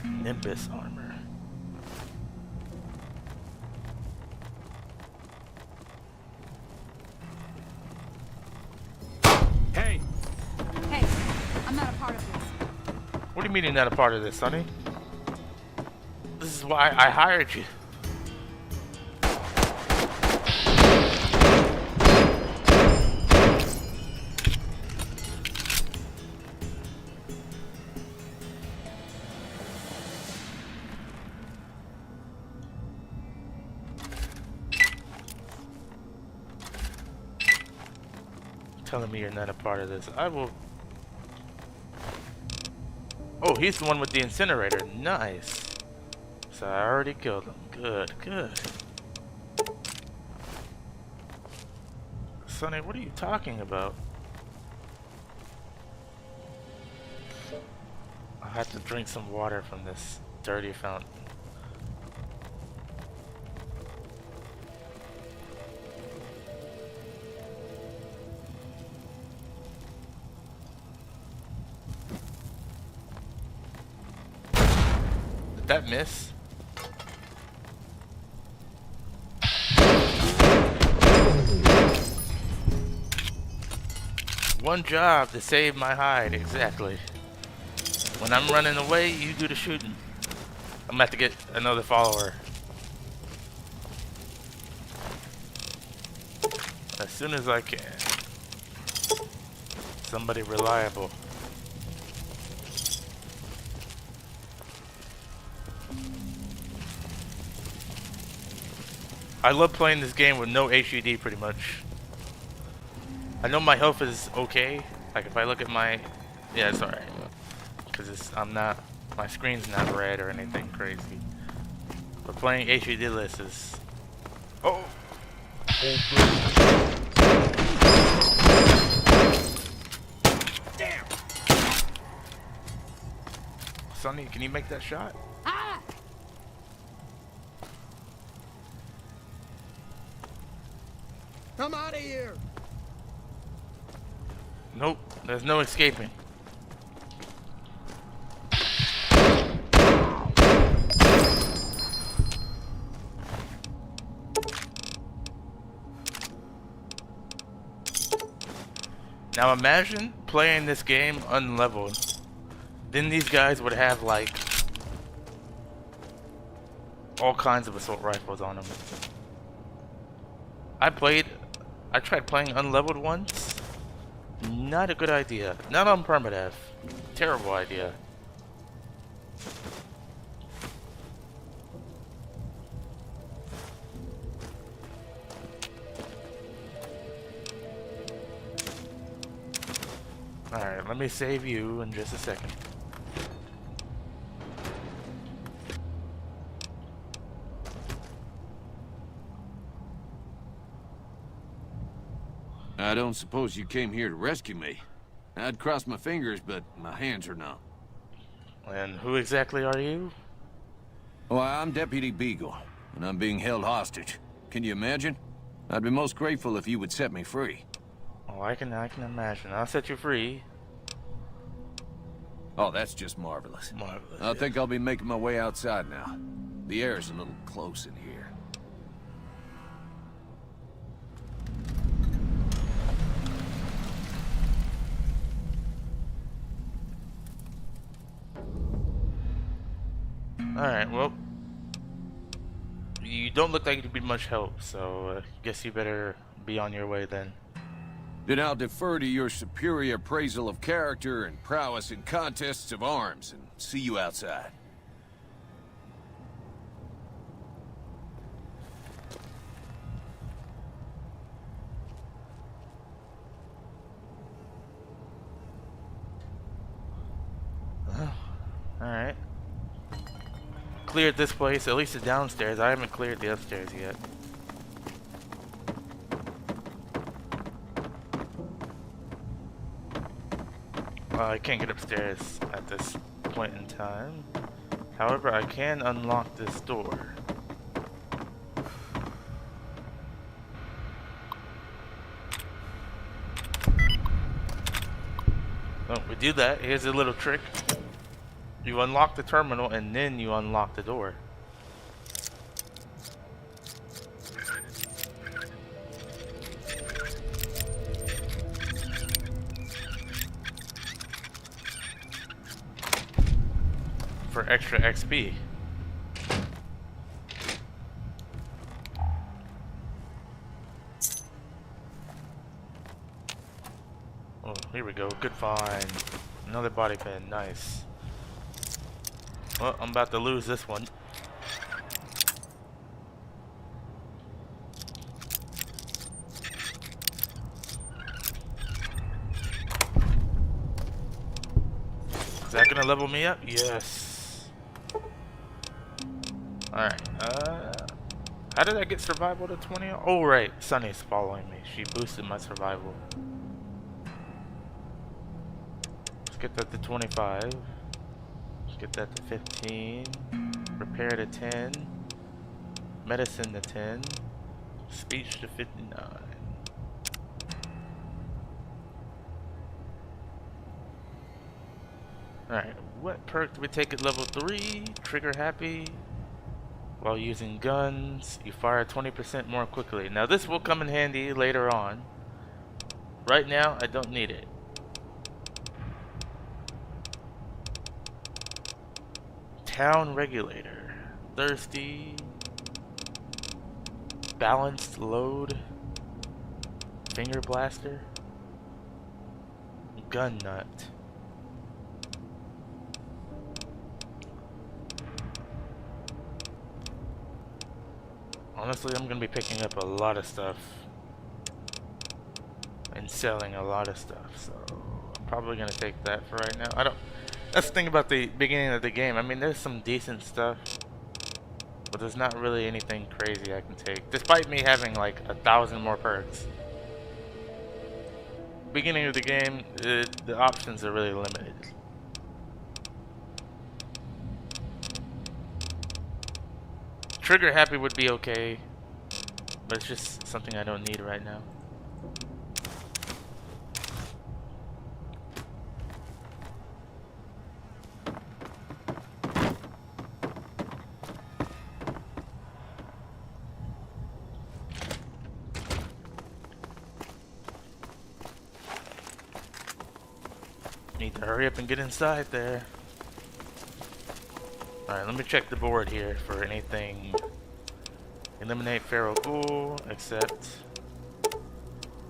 Nimbus armor. Hey! Hey, I'm not a part of this. What do you mean you're not a part of this, Sonny? This is why I hired you. Telling me you're not a part of this. I will. Oh, he's the one with the incinerator. Nice. So I already killed him. Good, good. Sonny, what are you talking about? I have to drink some water from this dirty fountain. Did that miss? One job to save my hide, exactly. When I'm running away, you do the shooting. I'm about to get another follower. As soon as I can. Somebody reliable. I love playing this game with no HUD pretty much. I know my health is okay. Like if I look at my, yeah, it's alright. Cause I'm not, my screen's not red or anything crazy. But playing HUD-less is, oh. Damn! Sonny, can you make that shot? Ah! Come out of here! Nope, there's no escaping. Now imagine playing this game unleveled. Then these guys would have like all kinds of assault rifles on them. I tried playing unleveled once. Not a good idea. Not on Permadeath. Terrible idea. Alright, let me save you in just a second. I don't suppose you came here to rescue me. I'd cross my fingers, but my hands are numb. And who exactly are you? Well, I'm Deputy Beagle, and I'm being held hostage. Can you imagine? I'd be most grateful if you would set me free. Oh, I can imagine. I'll set you free. Oh, that's just marvelous. Marvelous. I think I'll be making my way outside now. The air's a little close in here. Alright, well, you don't look like you'd be much help, so guess you better be on your way then. Then I'll defer to your superior appraisal of character and prowess in contests of arms, and see you outside. Alright. Cleared this place, at least the downstairs. I haven't cleared the upstairs yet. I can't get upstairs at this point in time. However, I can unlock this door. Oh, we do that. Here's a little trick. You unlock the terminal and then you unlock the door. For extra XP. Oh, here we go. Good find. Another body pen. Nice. Well, I'm about to lose this one. Is that gonna level me up? Yes. Alright, how did I get survival to 20? Oh, right, Sunny's following me. She boosted my survival. Let's get that to 25. Let's get that to 15. Repair to 10. Medicine to 10. Speech to 59. Alright, what perk do we take at level 3? Trigger happy. While using guns, you fire 20% more quickly. Now this will come in handy later on. Right now, I don't need it. Town regulator. Thirsty. Balanced load. Finger blaster. Gun nut. Honestly, I'm gonna be picking up a lot of stuff and selling a lot of stuff, so I'm probably gonna take that for right now. That's the thing about the beginning of the game. I mean, there's some decent stuff, but there's not really anything crazy I can take, despite me having like 1,000 more perks. Beginning of the game, the options are really limited. Trigger happy would be okay, but it's just something I don't need right now. Need to hurry up and get inside there. Alright, let me check the board here for anything. Eliminate Feral Ghoul, accept.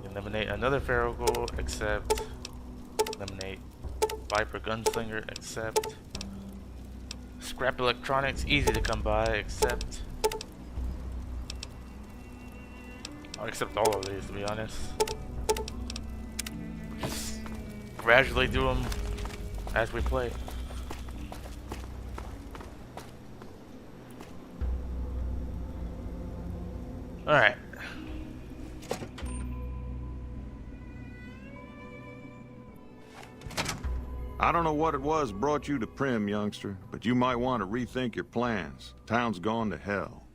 Eliminate another Feral Ghoul, accept. Eliminate Viper Gunslinger, accept. Scrap Electronics, easy to come by, accept. I'll accept all of these, to be honest. Just gradually do them as we play. Alright. I don't know what it was brought you to Primm, youngster, but you might want to rethink your plans. Town's gone to hell.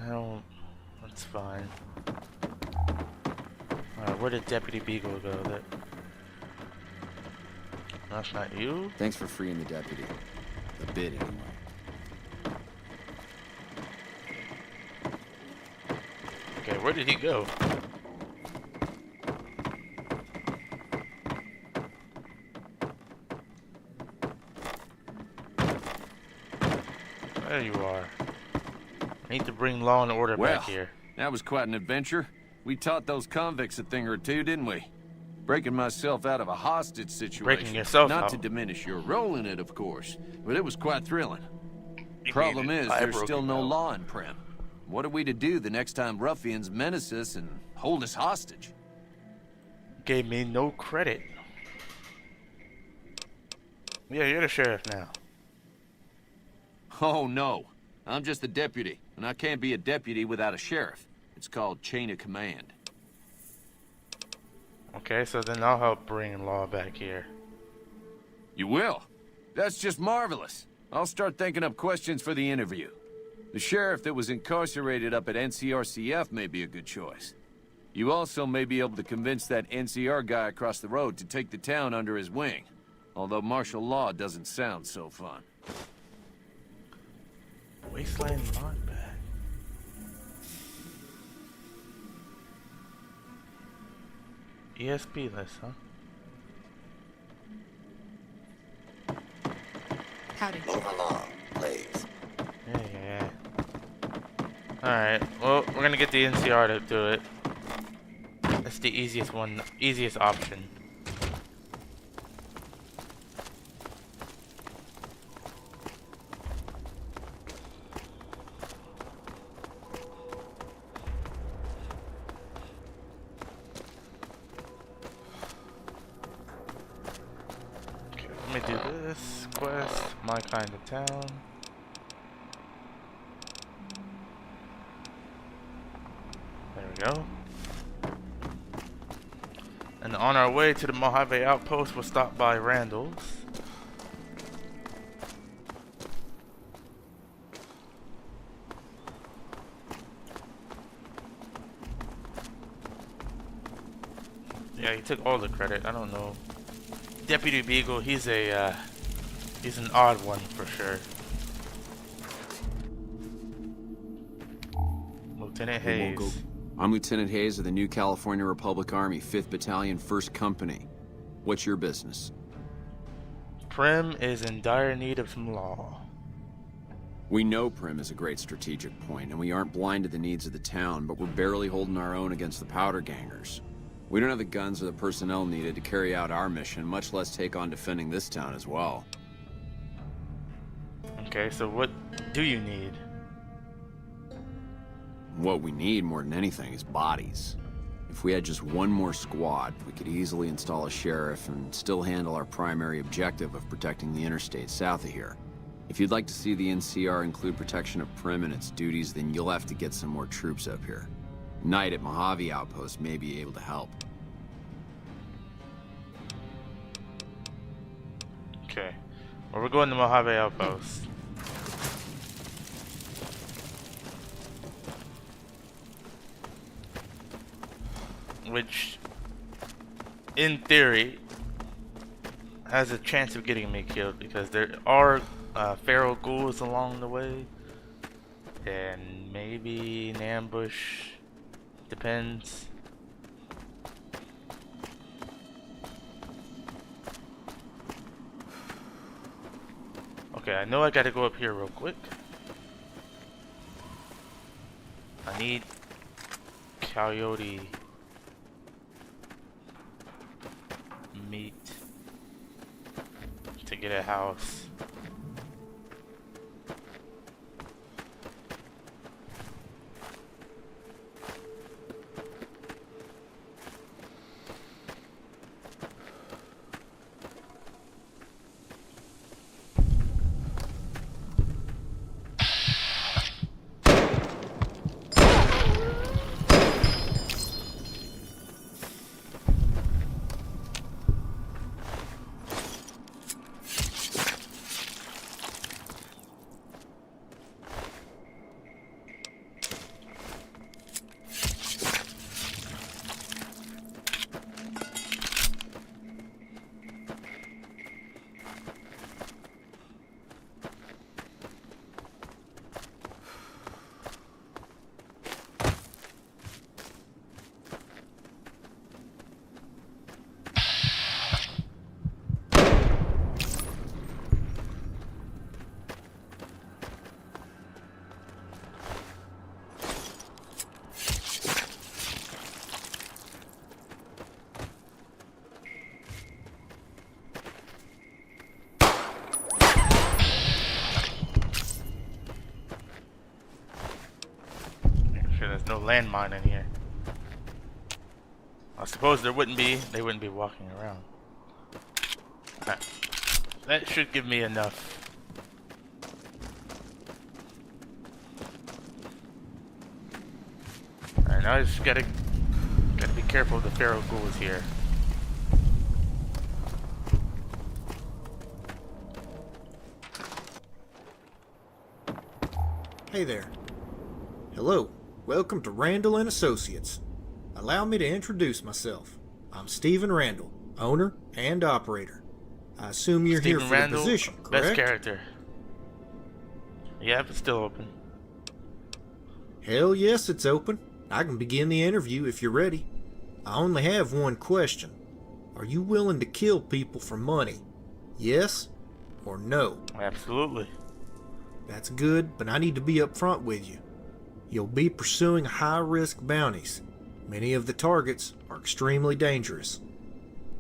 Well, that's fine. Alright, where did Deputy Beagle go? That's not you? Thanks for freeing the deputy. A bit, anyway. Okay, where did he go? There you are. I need to bring law and order back here. That was quite an adventure. We taught those convicts a thing or two, didn't we? Breaking myself out of a hostage situation. Breaking yourself Not out. to diminish your role in it, of course, but it was quite thrilling. Problem is, there's still no law in Primm. What are we to do the next time ruffians menace us and hold us hostage? Gave me no credit. Yeah, you're the sheriff now. Oh, no. I'm just the deputy, and I can't be a deputy without a sheriff. It's called chain of command. Okay, so then I'll help bring law back here. You will? That's just marvelous. I'll start thinking up questions for the interview. The sheriff that was incarcerated up at NCRCF may be a good choice. You also may be able to convince that NCR guy across the road to take the town under his wing. Although martial law doesn't sound so fun. Wasteland Log Bag. ESP list, huh? Howdy. Move along, please. Yeah. Alright, well, we're gonna get the NCR to do it. That's the easiest one, easiest option. Let me do this quest, my kind of town. There we go. And on our way to the Mojave Outpost, we'll stop by Randall's. Yeah, he took all the credit. I don't know. Deputy Beagle, he's an odd one for sure. Lieutenant Hayes. I'm Lieutenant Hayes of the New California Republic Army, 5th Battalion, 1st Company. What's your business? Primm is in dire need of some law. We know Primm is a great strategic point, and we aren't blind to the needs of the town, but we're barely holding our own against the powder gangers. We don't have the guns or the personnel needed to carry out our mission, much less take on defending this town as well. Okay, so what do you need? What we need more than anything is bodies. If we had just one more squad, we could easily install a sheriff and still handle our primary objective of protecting the interstate south of here. If you'd like to see the NCR include protection of Primm and its duties, then you'll have to get some more troops up here. Knight at Mojave Outpost may be able to help. Okay. Well, we're going to Mojave Outpost. Which, in theory, has a chance of getting me killed because there are feral ghouls along the way. And maybe an ambush. Depends. Okay, I know I gotta go up here real quick. I need coyote meat to get a house. There's no landmine in here. I suppose there wouldn't be. They wouldn't be walking around. Alright. That should give me enough. Alright, now I just gotta be careful of the feral ghouls here. Hey there. Hello. Welcome to Randall and Associates. Allow me to introduce myself. I'm Stephen Randall, owner and operator. I assume you're here for the position, correct? Best character. Yeah, it's still open. Hell yes, it's open. I can begin the interview if you're ready. I only have one question. Are you willing to kill people for money? Yes or no? Absolutely. That's good, but I need to be upfront with you. You'll be pursuing high-risk bounties. Many of the targets are extremely dangerous.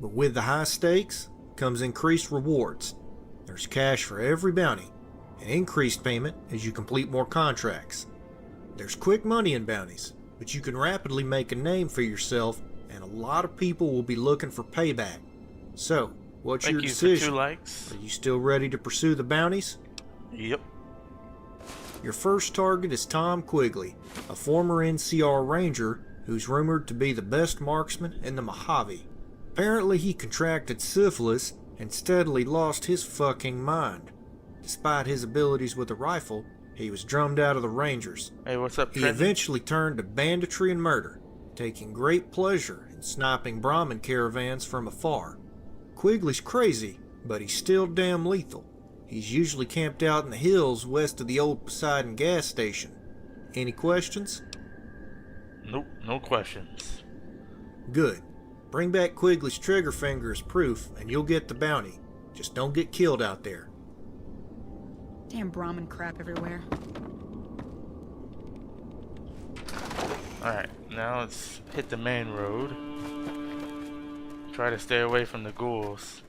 But with the high stakes comes increased rewards. There's cash for every bounty, and increased payment as you complete more contracts. There's quick money in bounties, but you can rapidly make a name for yourself, and a lot of people will be looking for payback. So, what's your decision? Are you still ready to pursue the bounties? Yep. Your first target is Tom Quigley, a former NCR Ranger who's rumored to be the best marksman in the Mojave. Apparently he contracted syphilis and steadily lost his fucking mind. Despite his abilities with a rifle, he was drummed out of the Rangers. Hey, what's up, He eventually turned to banditry and murder, taking great pleasure in sniping Brahmin caravans from afar. Quigley's crazy, but he's still damn lethal. He's usually camped out in the hills west of the old Poseidon gas station. Any questions? Nope, no questions. Good. Bring back Quigley's trigger finger as proof, and you'll get the bounty. Just don't get killed out there. Damn Brahmin crap everywhere. Alright, now let's hit the main road. Try to stay away from the ghouls.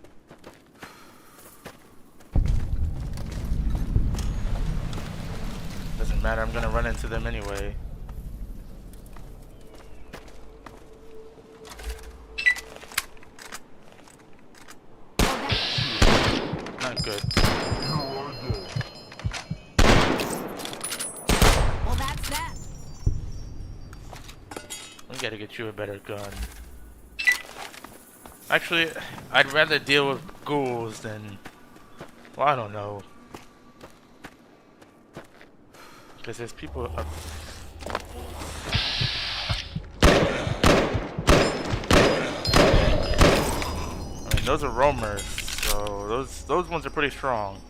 Doesn't matter, I'm gonna run into them anyway. Not good. Well, that's that. We gotta get you a better gun. Actually, I'd rather deal with ghouls than Well, I don't know. Because there's people up. I mean, those are roamers, so those ones are pretty strong.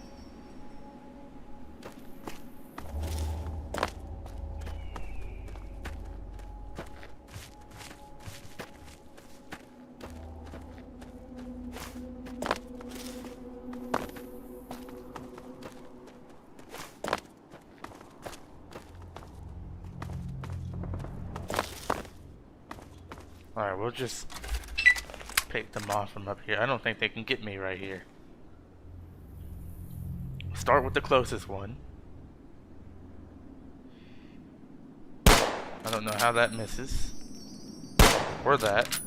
Alright, we'll just pick them off from up here. I don't think they can get me right here. Start with the closest one. I don't know how that misses. Or that.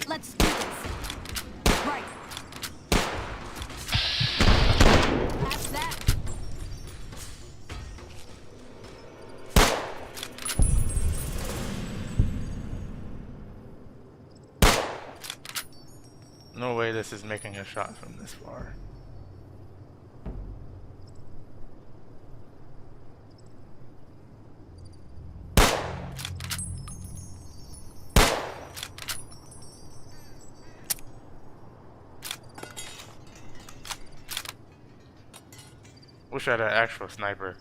Let's do this. Right. That's that. No way this is making a shot from this far. Wish I had an actual sniper.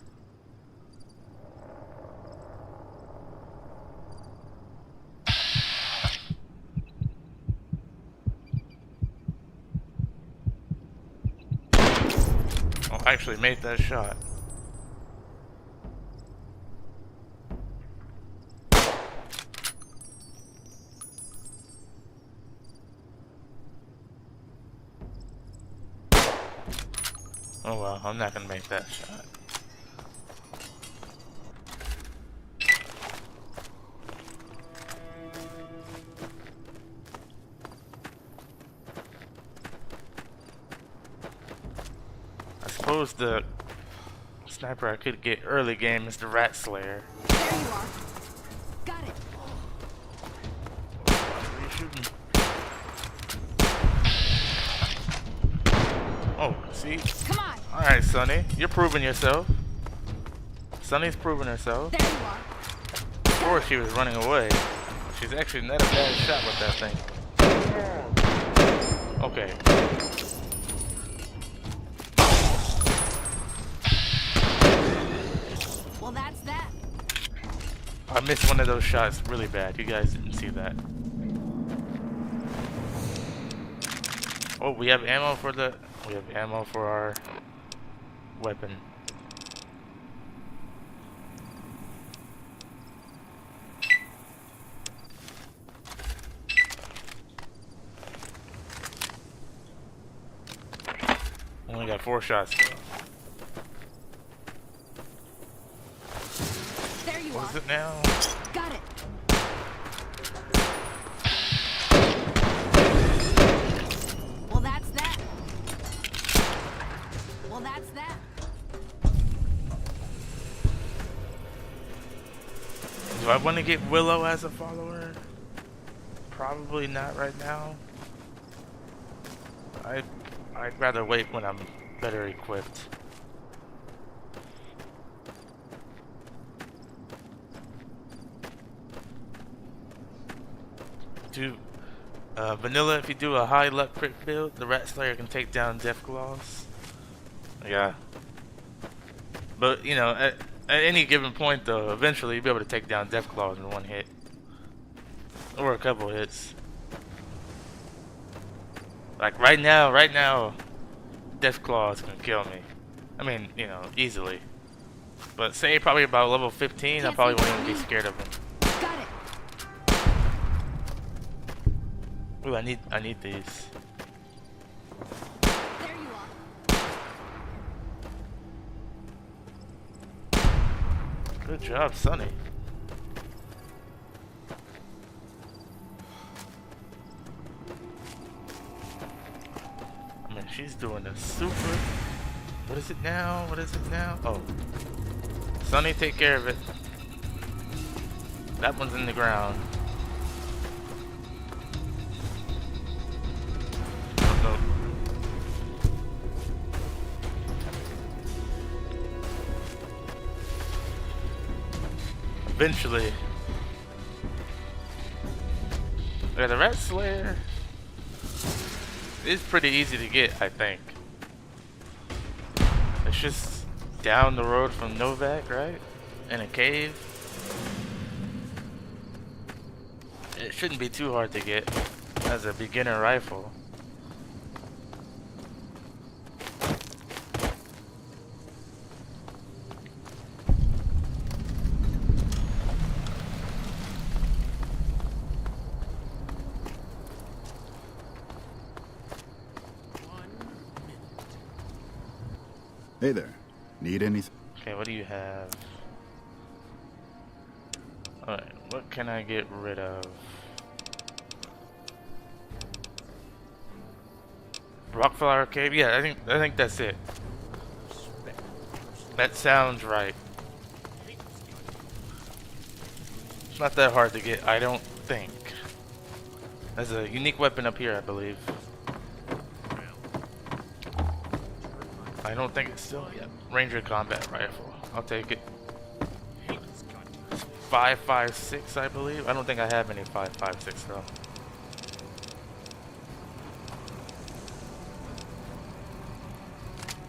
I actually made that shot. Oh well, I'm not gonna make that shot. I suppose the sniper I could get early game is the Rat Slayer. There you are. Got it. What are you shooting? Oh, see? Come on. Alright, Sonny. You're proving yourself. Sonny's proving herself. There you are. Before she was running away. She's actually not a bad shot with that thing. Okay. Well, that's that. I missed one of those shots really bad. You guys didn't see that. Oh, we have ammo for the... We have ammo for our weapon. Only got 4 shots. There you What are. is it now? Got it. Well, that's that. Well, that's that. Do I want to get Willow as a follower? Probably not right now. I'd rather wait when I'm better equipped. Vanilla, if you do a high luck crit build, the Rat Slayer can take down Death Claws. Yeah. But, you know, at any given point, though, eventually you'll be able to take down Death Claws in one hit. Or a couple hits. Like, right now, Death Claws can kill me. I mean, you know, easily. But say probably about level 15, I probably won't even be scared of him. Got it. Ooh, I need these. There you are. Good job, Sonny. I mean, she's doing a super... What is it now? What is it now? Oh. Sonny, take care of it. That one's in the ground. Oh, no. Eventually. Yeah, the Rat Slayer is pretty easy to get, I think. It's just down the road from Novak, right? In a cave. It shouldn't be too hard to get as a beginner rifle. Hey there. Need anything? Okay, what do you have? Alright, what can I get rid of? Rockflower Cave? Yeah, I think that's it. That sounds right. It's not that hard to get, I don't think. There's a unique weapon up here, I believe. I don't think it's still yet. Ranger combat rifle. I'll take it. 5.56, I believe. I don't think I have any 5.56 though.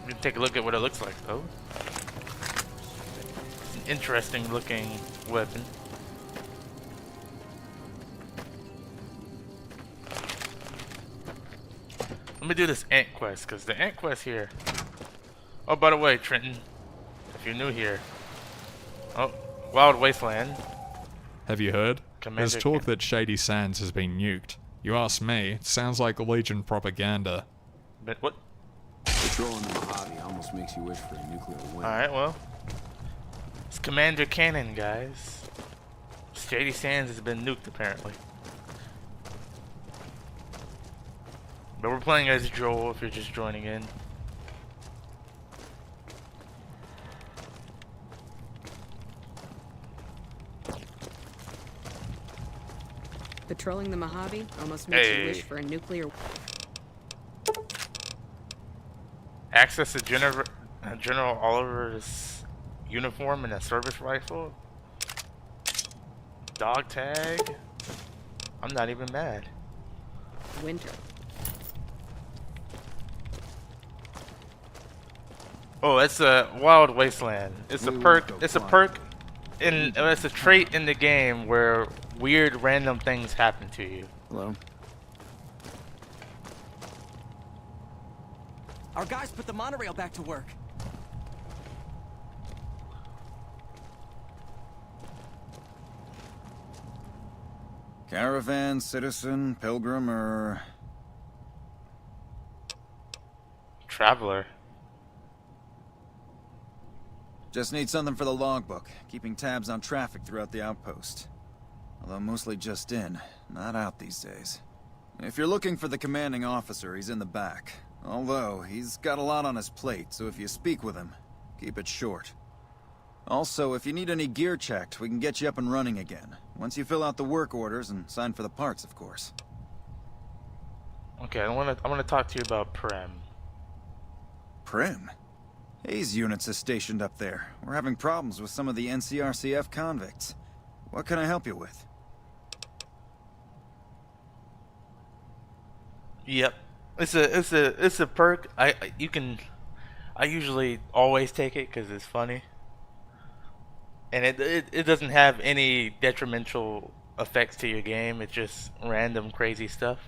You can take a look at what it looks like though. It's an interesting looking weapon. Let me do this ant quest, because the ant quest here. Oh, by the way, Trenton, if you're new here. Oh, Wild Wasteland. Have you heard? Commander There's talk that Shady Sands has been nuked. You ask me, it sounds like Legion propaganda. But what? Patrolling the Mojave almost makes you wish for a nuclear win. Alright, well. It's Commander Cannon, guys. Shady Sands has been nuked, apparently. But we're playing as Joel, if you're just joining in. Patrolling the Mojave almost makes you wish Hey. for a nuclear... Access to General Oliver's uniform and a service rifle. Dog tag. I'm not even mad. Winter. Oh, it's a Wild Wasteland. It's a perk. It's a perk. It's a trait in the game where weird, random things happen to you. Hello. Our guys put the monorail back to work. Caravan, citizen, pilgrim, or... Traveler. Just need something for the logbook, keeping tabs on traffic throughout the outpost. Although mostly just in, not out these days. If you're looking for the commanding officer, he's in the back. Although, he's got a lot on his plate, so if you speak with him, keep it short. Also, if you need any gear checked, we can get you up and running again. Once you fill out the work orders and sign for the parts, of course. Okay, I want to talk to you about Primm. Primm? Hayes units is stationed up there. We're having problems with some of the NCRCF convicts. What can I help you with? Yep, it's a perk. I usually always take it because it's funny, and it doesn't have any detrimental effects to your game. It's just random crazy stuff.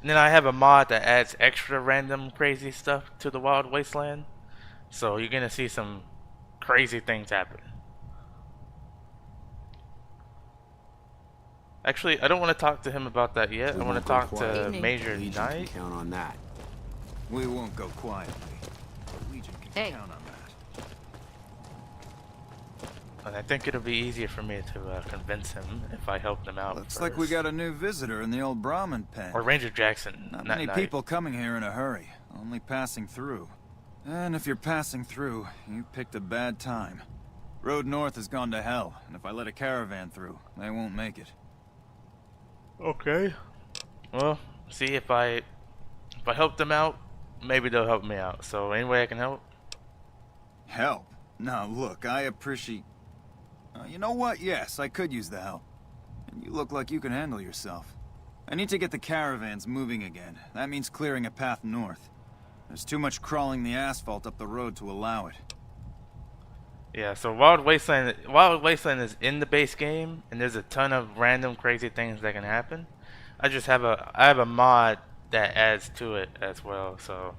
And then I have a mod that adds extra random crazy stuff to the Wild Wasteland, so you're gonna see some crazy things happen. Actually, I don't want to talk to him about that yet. I want to talk to Major Knight. Count on that. We won't go quietly. The Legion can count on that. And I think it'll be easier for me to convince him if I help them out. Looks like we got a new visitor in the old Brahmin pen. Or Ranger Jackson. Not many people coming here in a hurry, only passing through. And if you're passing through, you picked a bad time. Road north has gone to hell, and if I let a caravan through, they won't make it. Okay. Well, see if I help them out, maybe they'll help me out. So any way I can help? Help? Now look, I appreciate... you know what? Yes, I could use the help. And you look like you can handle yourself. I need to get the caravans moving again. That means clearing a path north. There's too much crawling the asphalt up the road to allow it. Yeah, so Wild Wasteland is in the base game, and there's a ton of random crazy things that can happen. I have a mod that adds to it as well, so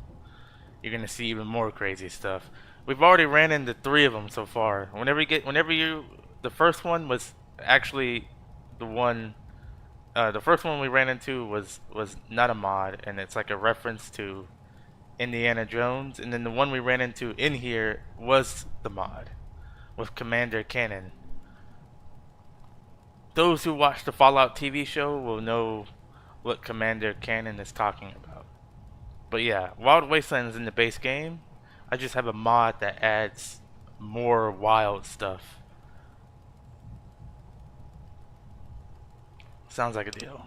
you're gonna see even more crazy stuff. We've already ran into 3 of them so far. The first one was actually the first one we ran into was not a mod, and it's like a reference to Indiana Jones, and then the one we ran into in here was the mod with Commander Cannon. Those who watch the Fallout TV show will know what Commander Cannon is talking about. But yeah, Wild Wasteland is in the base game. I just have a mod that adds more wild stuff. Sounds like a deal.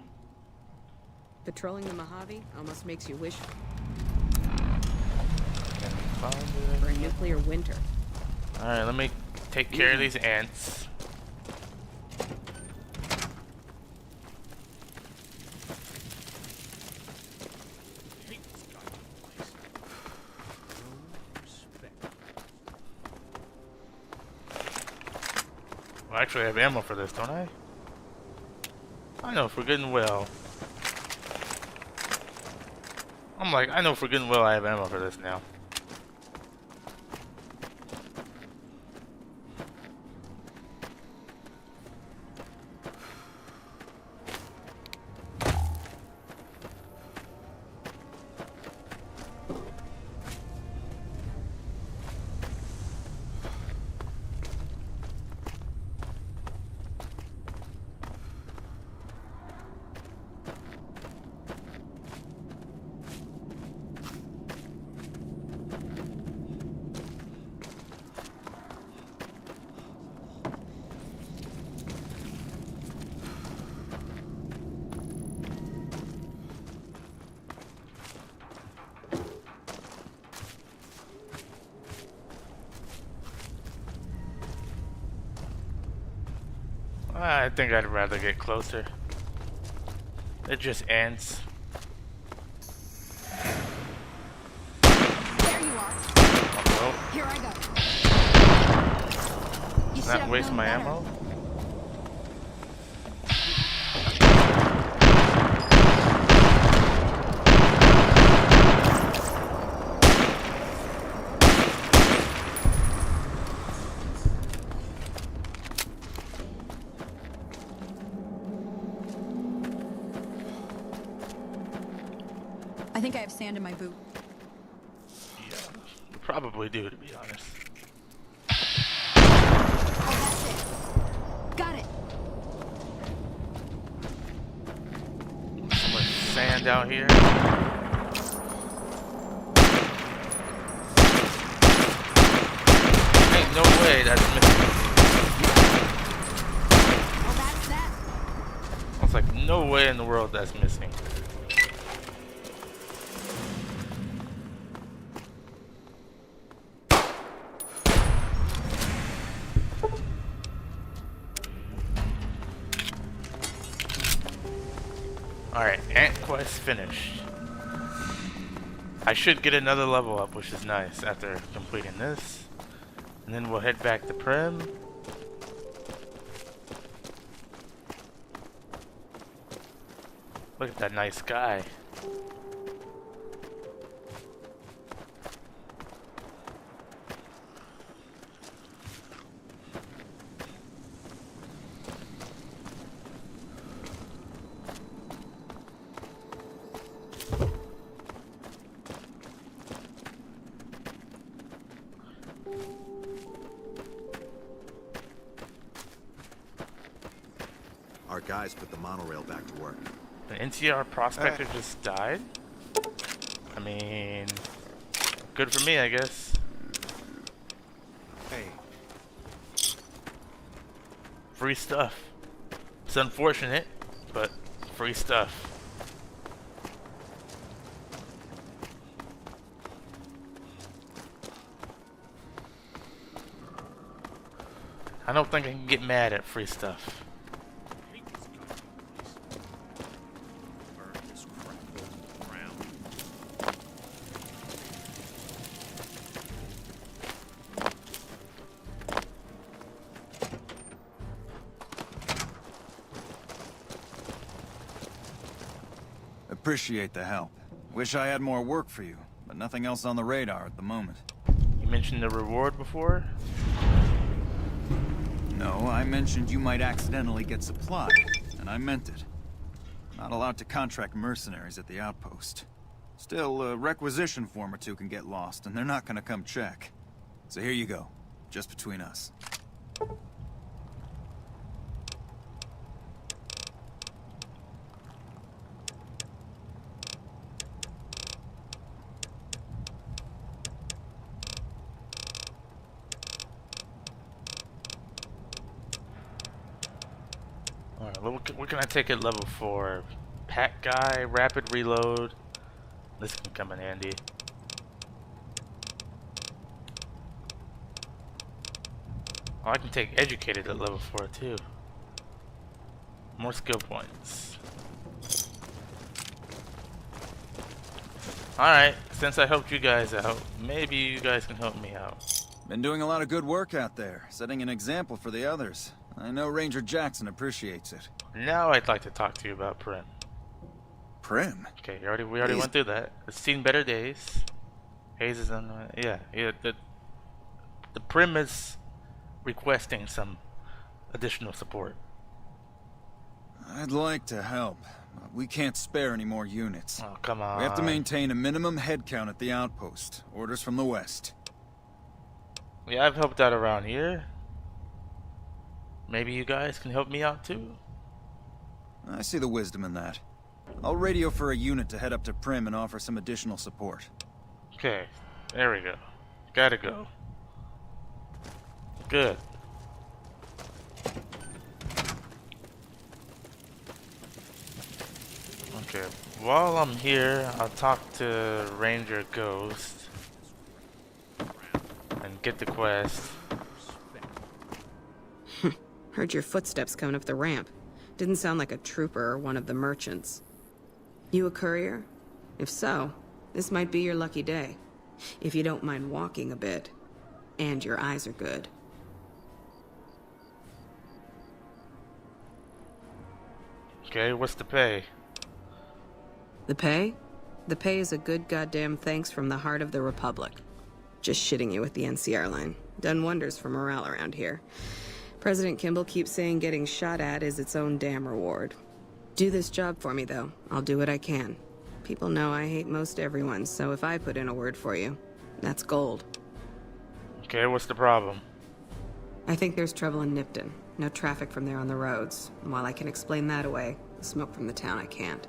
Patrolling the Mojave almost makes you wish for a nuclear winter. Alright, let me take care of these ants. Well, actually, I have ammo for this, don't I? I know for good and well. I know for good and well I have ammo for this now. I think I'd rather get closer. It just ants. There you are. Oh, Here I go. You should not have waste known my better. ammo. I think I have sand in my boot. Yeah, you probably do, to be honest. Got it. So much sand out here. Ain't no way that's missing. Oh, that's that. It's like no way in the world that's missing. Alright, Ant Quest finished. I should get another level up, which is nice after completing this. And then we'll head back to Primm. Look at that nice sky. Our guys put the monorail back to work. The NCR prospector just died? I mean, good for me, I guess. Hey, free stuff. It's unfortunate, but free stuff. I don't think I can get mad at free stuff. Appreciate the help. Wish I had more work for you, but nothing else on the radar at the moment. You mentioned the reward before? No, I mentioned you might accidentally get supplied, and I meant it. Not allowed to contract mercenaries at the outpost. Still, a requisition form or two can get lost, and they're not gonna come check. So here you go, just between us. Alright, what can I take at level 4? Pack guy, rapid reload. This can come in handy. Oh, I can take educated at level 4 too. More skill points. Alright, since I helped you guys out, maybe you guys can help me out. Been doing a lot of good work out there, setting an example for the others. I know Ranger Jackson appreciates it. Now I'd like to talk to you about Primm. Primm? Okay, we already went through that. It's seen better days. Hayes is on. Yeah. The Primm is requesting some additional support. I'd like to help, but we can't spare any more units. Oh, come on. We have to maintain a minimum headcount at the outpost. Orders from the west. Yeah, I've helped out around here. Maybe you guys can help me out too? I see the wisdom in that. I'll radio for a unit to head up to Primm and offer some additional support. Okay, there we go. Gotta go. Good. Okay, while I'm here, I'll talk to Ranger Ghost and get the quest. Heard your footsteps coming up the ramp. Didn't sound like a trooper or one of the merchants. You a courier? If so, this might be your lucky day. If you don't mind walking a bit. And your eyes are good. Okay, what's the pay? The pay? The pay is a good goddamn thanks from the heart of the Republic. Just shitting you with the NCR line. Done wonders for morale around here. President Kimball keeps saying getting shot at is its own damn reward. Do this job for me, though. I'll do what I can. People know I hate most everyone, so if I put in a word for you, that's gold. Okay, what's the problem? I think there's trouble in Nipton. No traffic from there on the roads. And while I can explain that away, the smoke from the town I can't.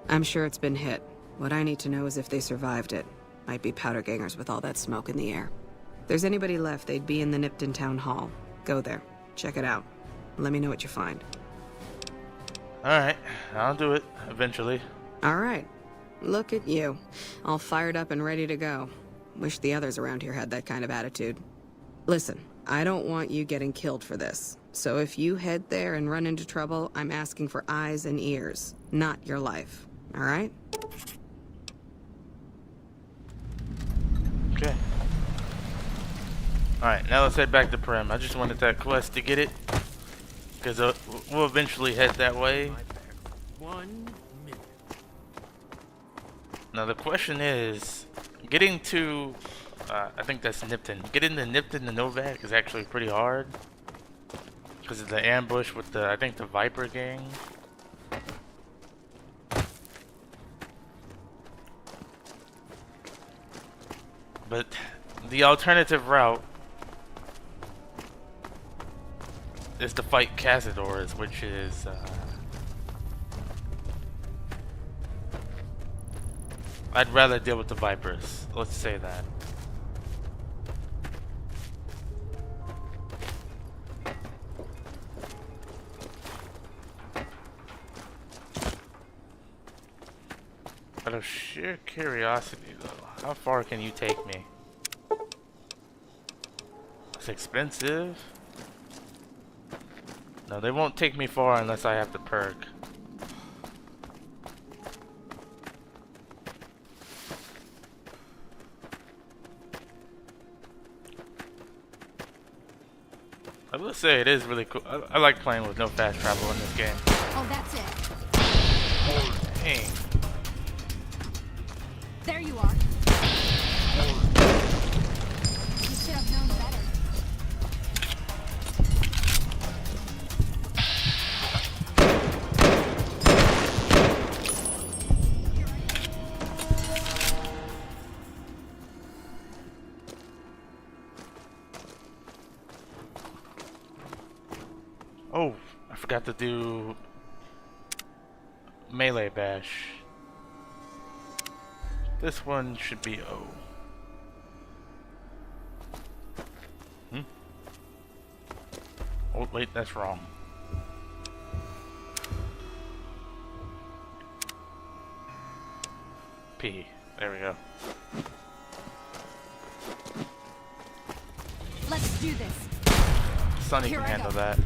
I'm sure it's been hit. What I need to know is if they survived it. Might be powder gangers with all that smoke in the air. If there's anybody left, they'd be in the Nipton Town Hall. Go there. Check it out. Let me know what you find. Alright, I'll do it, eventually. Alright. Look at you. All fired up and ready to go. Wish the others around here had that kind of attitude. Listen, I don't want you getting killed for this. So if you head there and run into trouble, I'm asking for eyes and ears, not your life. Alright? Okay. Alright, now let's head back to Primm. I just wanted that quest to get it. Because we'll eventually head that way. 1 minute. Now the question is, getting to, I think that's Nipton. Getting to Nipton to Novak is actually pretty hard. Because of the ambush with the, I think the Viper gang. But the alternative route is to fight Cazadors, which is I'd rather deal with the Vipers. Let's say that. Sheer curiosity, though. How far can you take me? It's expensive. No, they won't take me far unless I have the perk. I will say it is really cool. I like playing with no fast travel in this game. Oh, that's it. Oh, dang. There you are. You should have known better. Oh, I forgot to do melee bash. This one should be O. Oh, wait, that's wrong. P. There we go. Let's do this. Sonny Here can I handle go. that.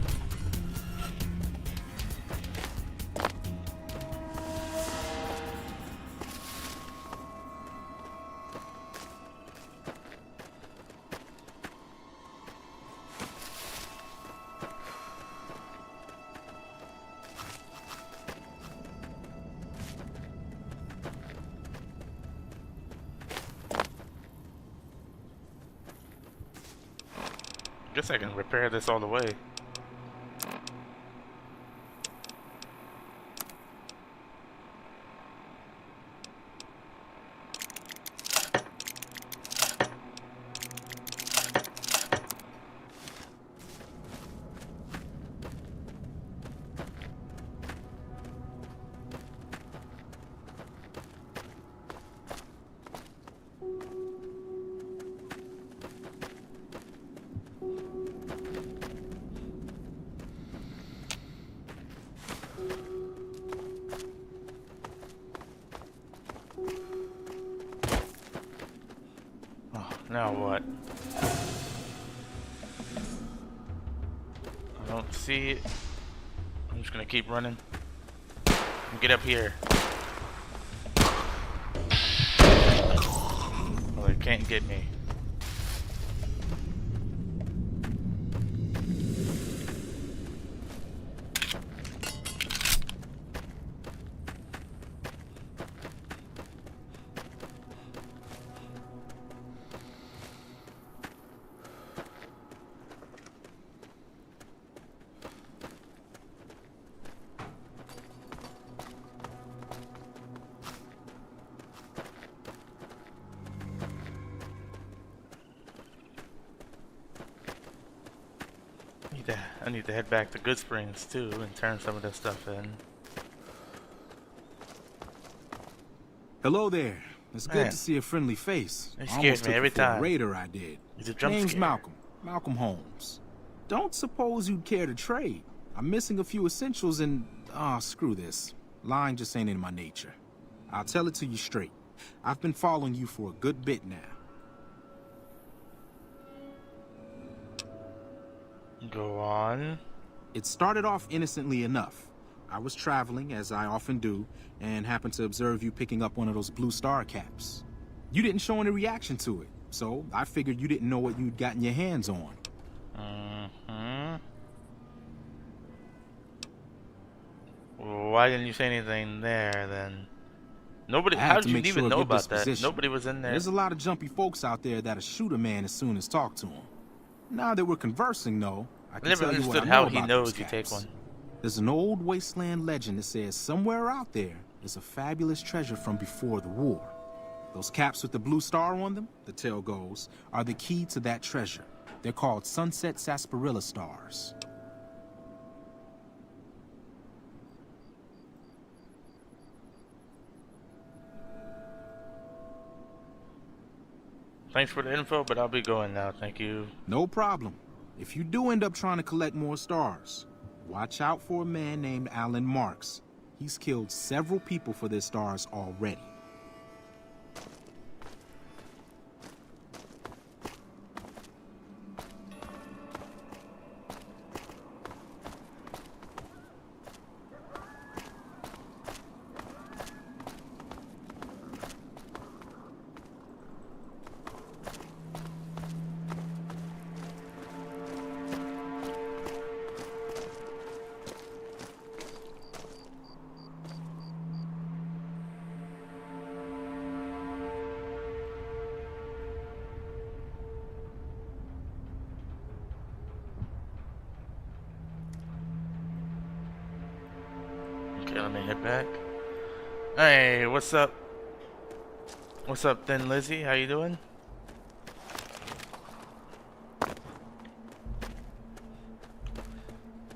Guess I can repair this all the way. Now what? I don't see it. I'm just gonna keep running. Get up here. Well, they can't get me. I need to head back to Goodsprings too and turn some of this stuff in. Hello there. It's good Man. to see a friendly face. They I scared almost me took every you for a time. raider, I did. He's a jump Name's scare. Malcolm. Malcolm Holmes. Don't suppose you'd care to trade. I'm missing a few essentials and... screw this. Lying just ain't in my nature. I'll tell it to you straight. I've been following you for a good bit now. Go on. It started off innocently enough. I was traveling, as I often do, and happened to observe you picking up one of those blue star caps. You didn't show any reaction to it, so I figured you didn't know what you'd gotten your hands on. Well, why didn't you say anything there then? Nobody. I had How to did you make even sure of know your about that? disposition. Nobody was in there. There's a lot of jumpy folks out there that'll shoot a man as soon as talk to him. Now that we're conversing, though, I can never tell you what I understood know how he about knows those you take caps. one. There's an old wasteland legend that says somewhere out there is a fabulous treasure from before the war. Those caps with the blue star on them, the tale goes, are the key to that treasure. They're called sunset sarsaparilla stars. Thanks for the info, but I'll be going now. Thank you. No problem. If you do end up trying to collect more stars, watch out for a man named Alan Marks. He's killed several people for their stars already. let me hit back. Hey, what's up? What's up, Thin Lizzy? How you doing?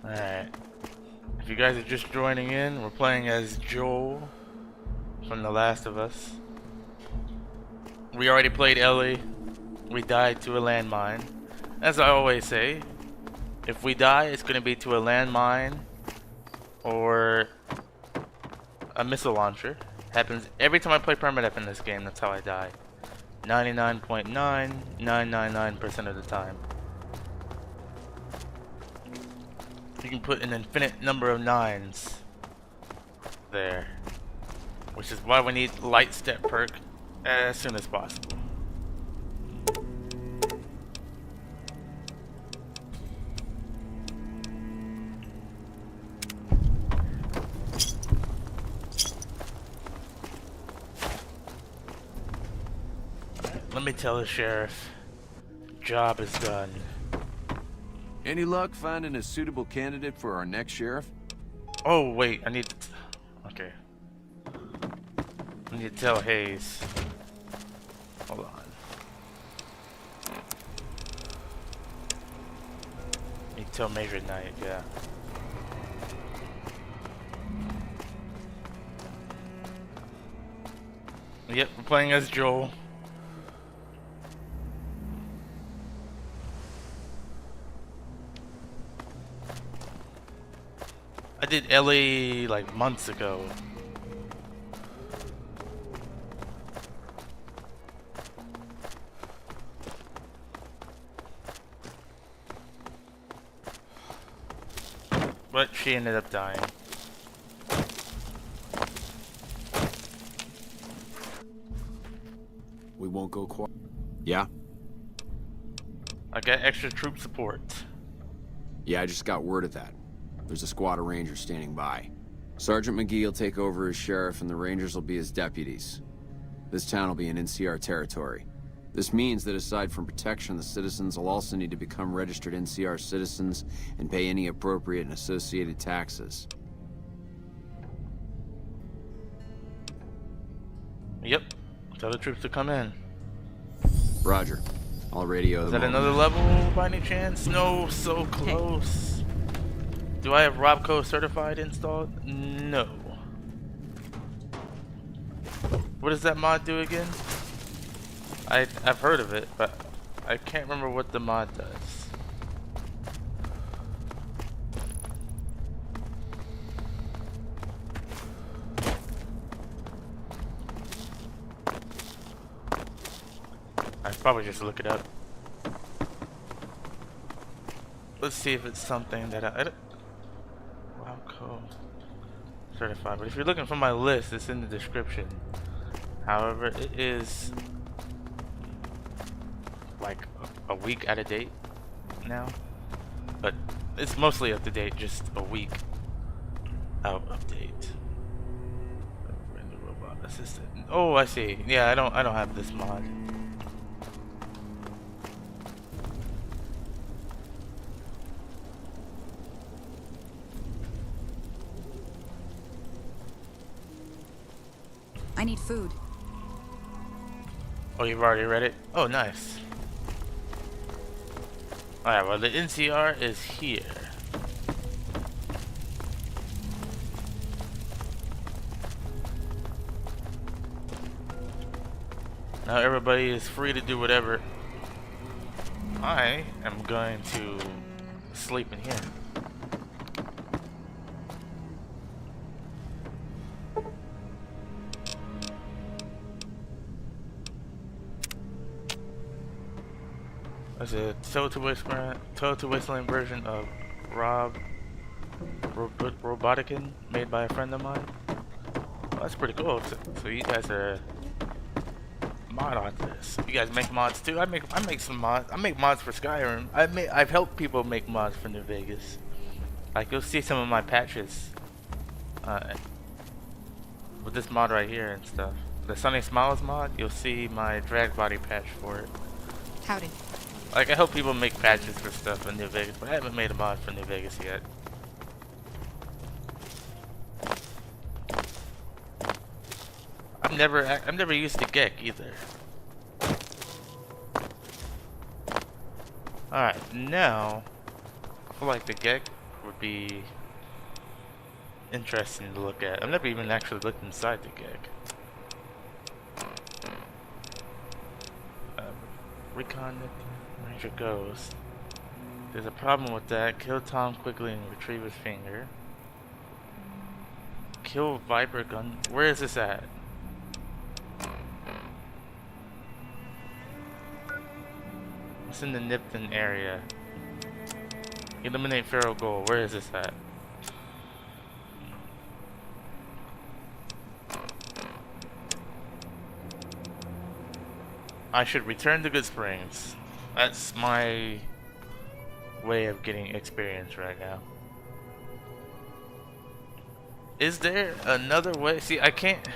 Alright. If you guys are just joining in, we're playing as Joel from The Last of Us. We already played Ellie. We died to a landmine. As I always say, if we die, it's going to be to a landmine or a missile launcher. Happens every time I play Permadeath in this game. That's how I die. 99.9999% of the time. You can put an infinite number of 9s there, which is why we need light step perk as soon as possible. Let me tell the sheriff, job is done. Any luck finding a suitable candidate for our next sheriff? Oh wait, I need to okay. I need to tell Hayes. Hold on. I need to tell Major Knight, yeah. Yep, we're playing as Joel. I did Ellie like months ago. But she ended up dying. We won't go quiet. Yeah? I got extra troop support. Yeah, I just got word of that. There's a squad of rangers standing by. Sergeant McGee will take over as sheriff and the rangers will be his deputies. This town will be in NCR territory. This means that aside from protection, the citizens will also need to become registered NCR citizens and pay any appropriate and associated taxes. Yep. Tell the troops to come in. Roger. I'll radio them. Is that another level by any chance? No, so close. Do I have Robco certified installed? No. What does that mod do again? I've heard of it, but I can't remember what the mod does. I'd probably just look it up. Let's see if it's something that Robco certified. But if you're looking for my list, it's in the description. However, it is like a week out of date now, but it's mostly up to date, just a week out of date. Render robot assistant. Oh, I see. Yeah, I don't have this mod. I need food. Oh, you've already read it? Oh, nice. Alright, well, the NCR is here. Now everybody is free to do whatever. I am going to sleep in here. That's a Total Wasteland version of Robotican, made by a friend of mine. Well, that's pretty cool. So you guys are mod on this. You guys make mods too. I make some mods. I make mods for Skyrim. I've helped people make mods for New Vegas. Like you'll see some of my patches with this mod right here and stuff. The Sunny Smiles mod. You'll see my drag body patch for it. Howdy. Like, I help people make patches for stuff in New Vegas, but I haven't made a mod for New Vegas yet. I've never used the Gek either. Alright, now I feel like the Gek would be interesting to look at. I've never even actually looked inside the Gek. Recon Ranger goes. There's a problem with that. Kill Tom quickly and retrieve his finger. Kill Viper gun. Where is this at? It's in the Nipton area. Eliminate Feral Goal. Where is this at? I should return to Goodsprings. That's my way of getting experience right now. Is there another way? See, I can't.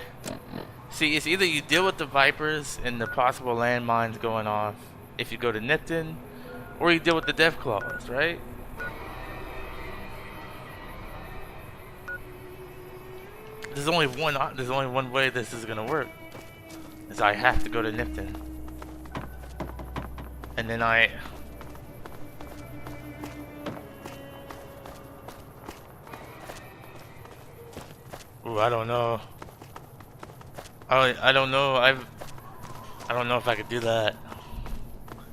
See, it's either you deal with the Vipers and the possible landmines going off if you go to Nipton, or you deal with the Deathclaws, right? There's only one way this is gonna work. Is I have to go to Nipton. And then ooh, I don't know. I don't know. I don't know if I could do that.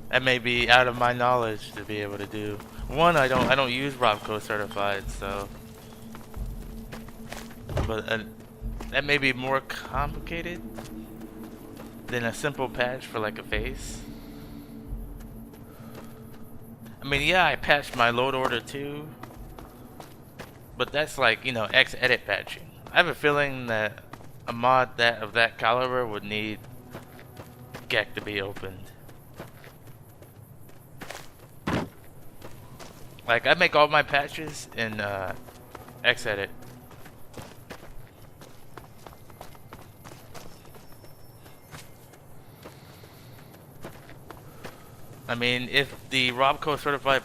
That may be out of my knowledge to be able to do. One, I don't use Robco certified, so. But that may be more complicated than a simple patch for like a face. I mean, yeah, I patched my load order too, but that's like, you know, X-edit patching. I have a feeling that a mod of that caliber would need Gek to be opened. Like, I make all my patches in X-edit. I mean, if the Robco certified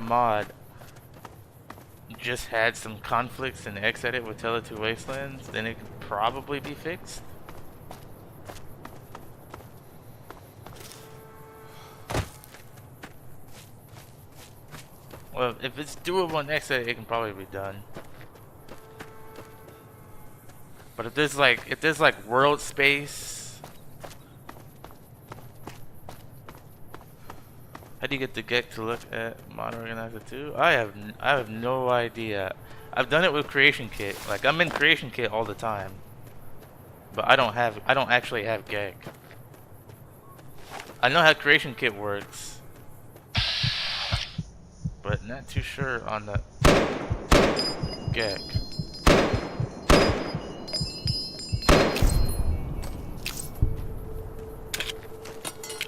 mod just had some conflicts in X-edit with Tele 2 Wastelands, then it could probably be fixed. Well, if it's doable in X-edit, it can probably be done. But if there's like world space. How do you get the Gek to look at Mod Organizer 2? I have no idea. I've done it with Creation Kit. Like, I'm in Creation Kit all the time. But I don't actually have Gek. I know how Creation Kit works. But not too sure on the Gek.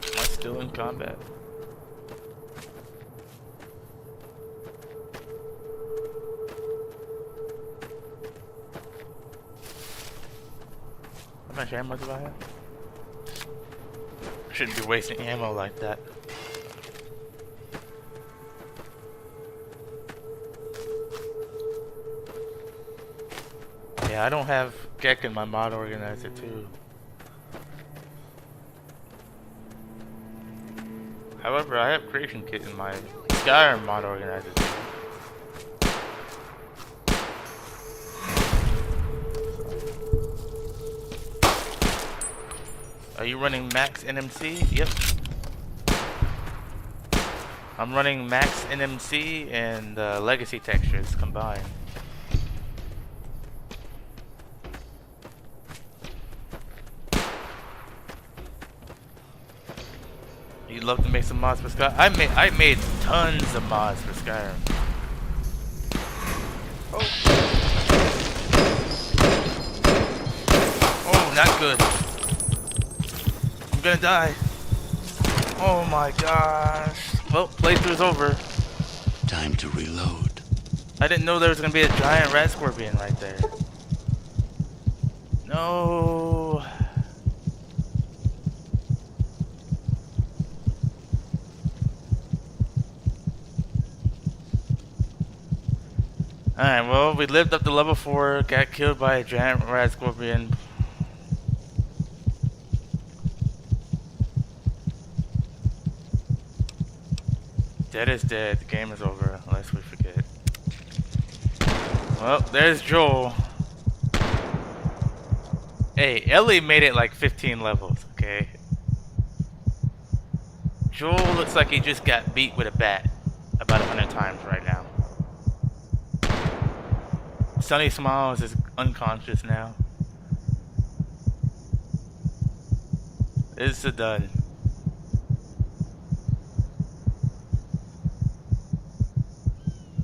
Am I still in combat? How much ammo do I have? Shouldn't be wasting ammo like that. Yeah, I don't have Gek in my mod organizer too. However, I have Creation Kit in my Skyrim mod organizer too. Are you running max NMC? Yep. I'm running max NMC and legacy textures combined. You'd love to make some mods for Skyrim? I made tons of mods for Skyrim. Oh, not good. I'm gonna die. Oh my gosh. Well, playthrough's over. Time to reload. I didn't know there was gonna be a giant rat scorpion right there. No. Alright, well, we lived up to level 4, got killed by a giant rat scorpion. Dead is dead, the game is over, unless we forget. Well, there's Joel. Hey, Ellie made it like 15 levels, okay? Joel looks like he just got beat with a bat about 100 times right now. Sunny Smiles is unconscious now. It's a done.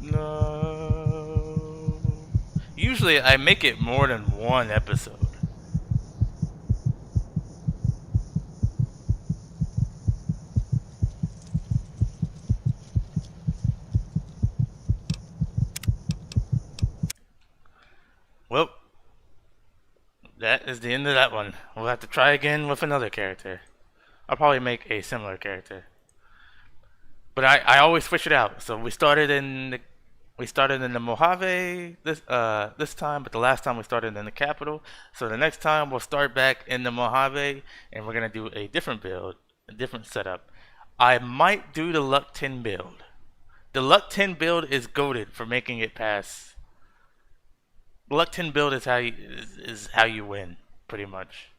No. Usually I make it more than one episode. Well, that is the end of that one. We'll have to try again with another character. I'll probably make a similar character. But I always switch it out. So we started in the Mojave this time, but the last time we started in the capital. So the next time we'll start back in the Mojave, and we're gonna do a different build, a different setup. I might do the Luck 10 build. The Luck 10 build is goated for making it past. The Luck 10 build is how you win, pretty much.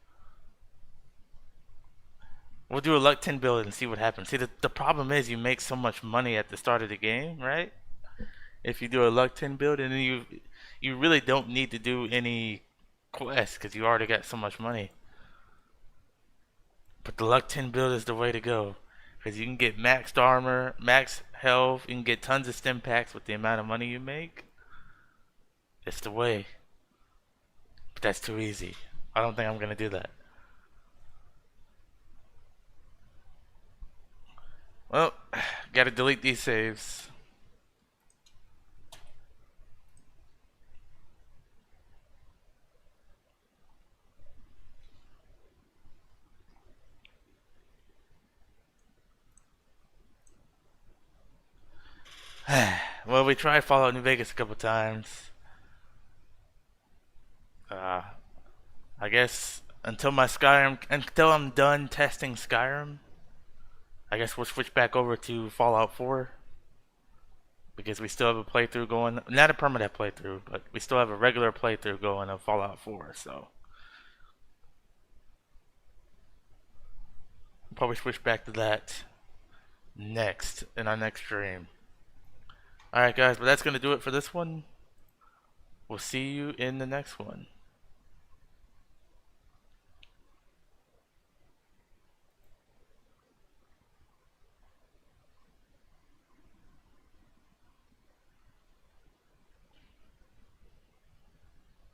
We'll do a Luck 10 build and see what happens. See, the problem is you make so much money at the start of the game, right? If you do a Luck 10 build, and then you really don't need to do any quests because you already got so much money. But the Luck 10 build is the way to go because you can get maxed armor, max health, you can get tons of stim packs with the amount of money you make. It's the way. But that's too easy. I don't think I'm gonna do that. Well, gotta delete these saves. Well, we tried Fallout New Vegas a couple times. I guess until I'm done testing Skyrim, I guess we'll switch back over to Fallout 4 because we still have a playthrough going. Not a permanent playthrough, but we still have a regular playthrough going of Fallout 4. So we'll probably switch back to that next in our next stream. Alright guys, but that's going to do it for this one. We'll see you in the next one.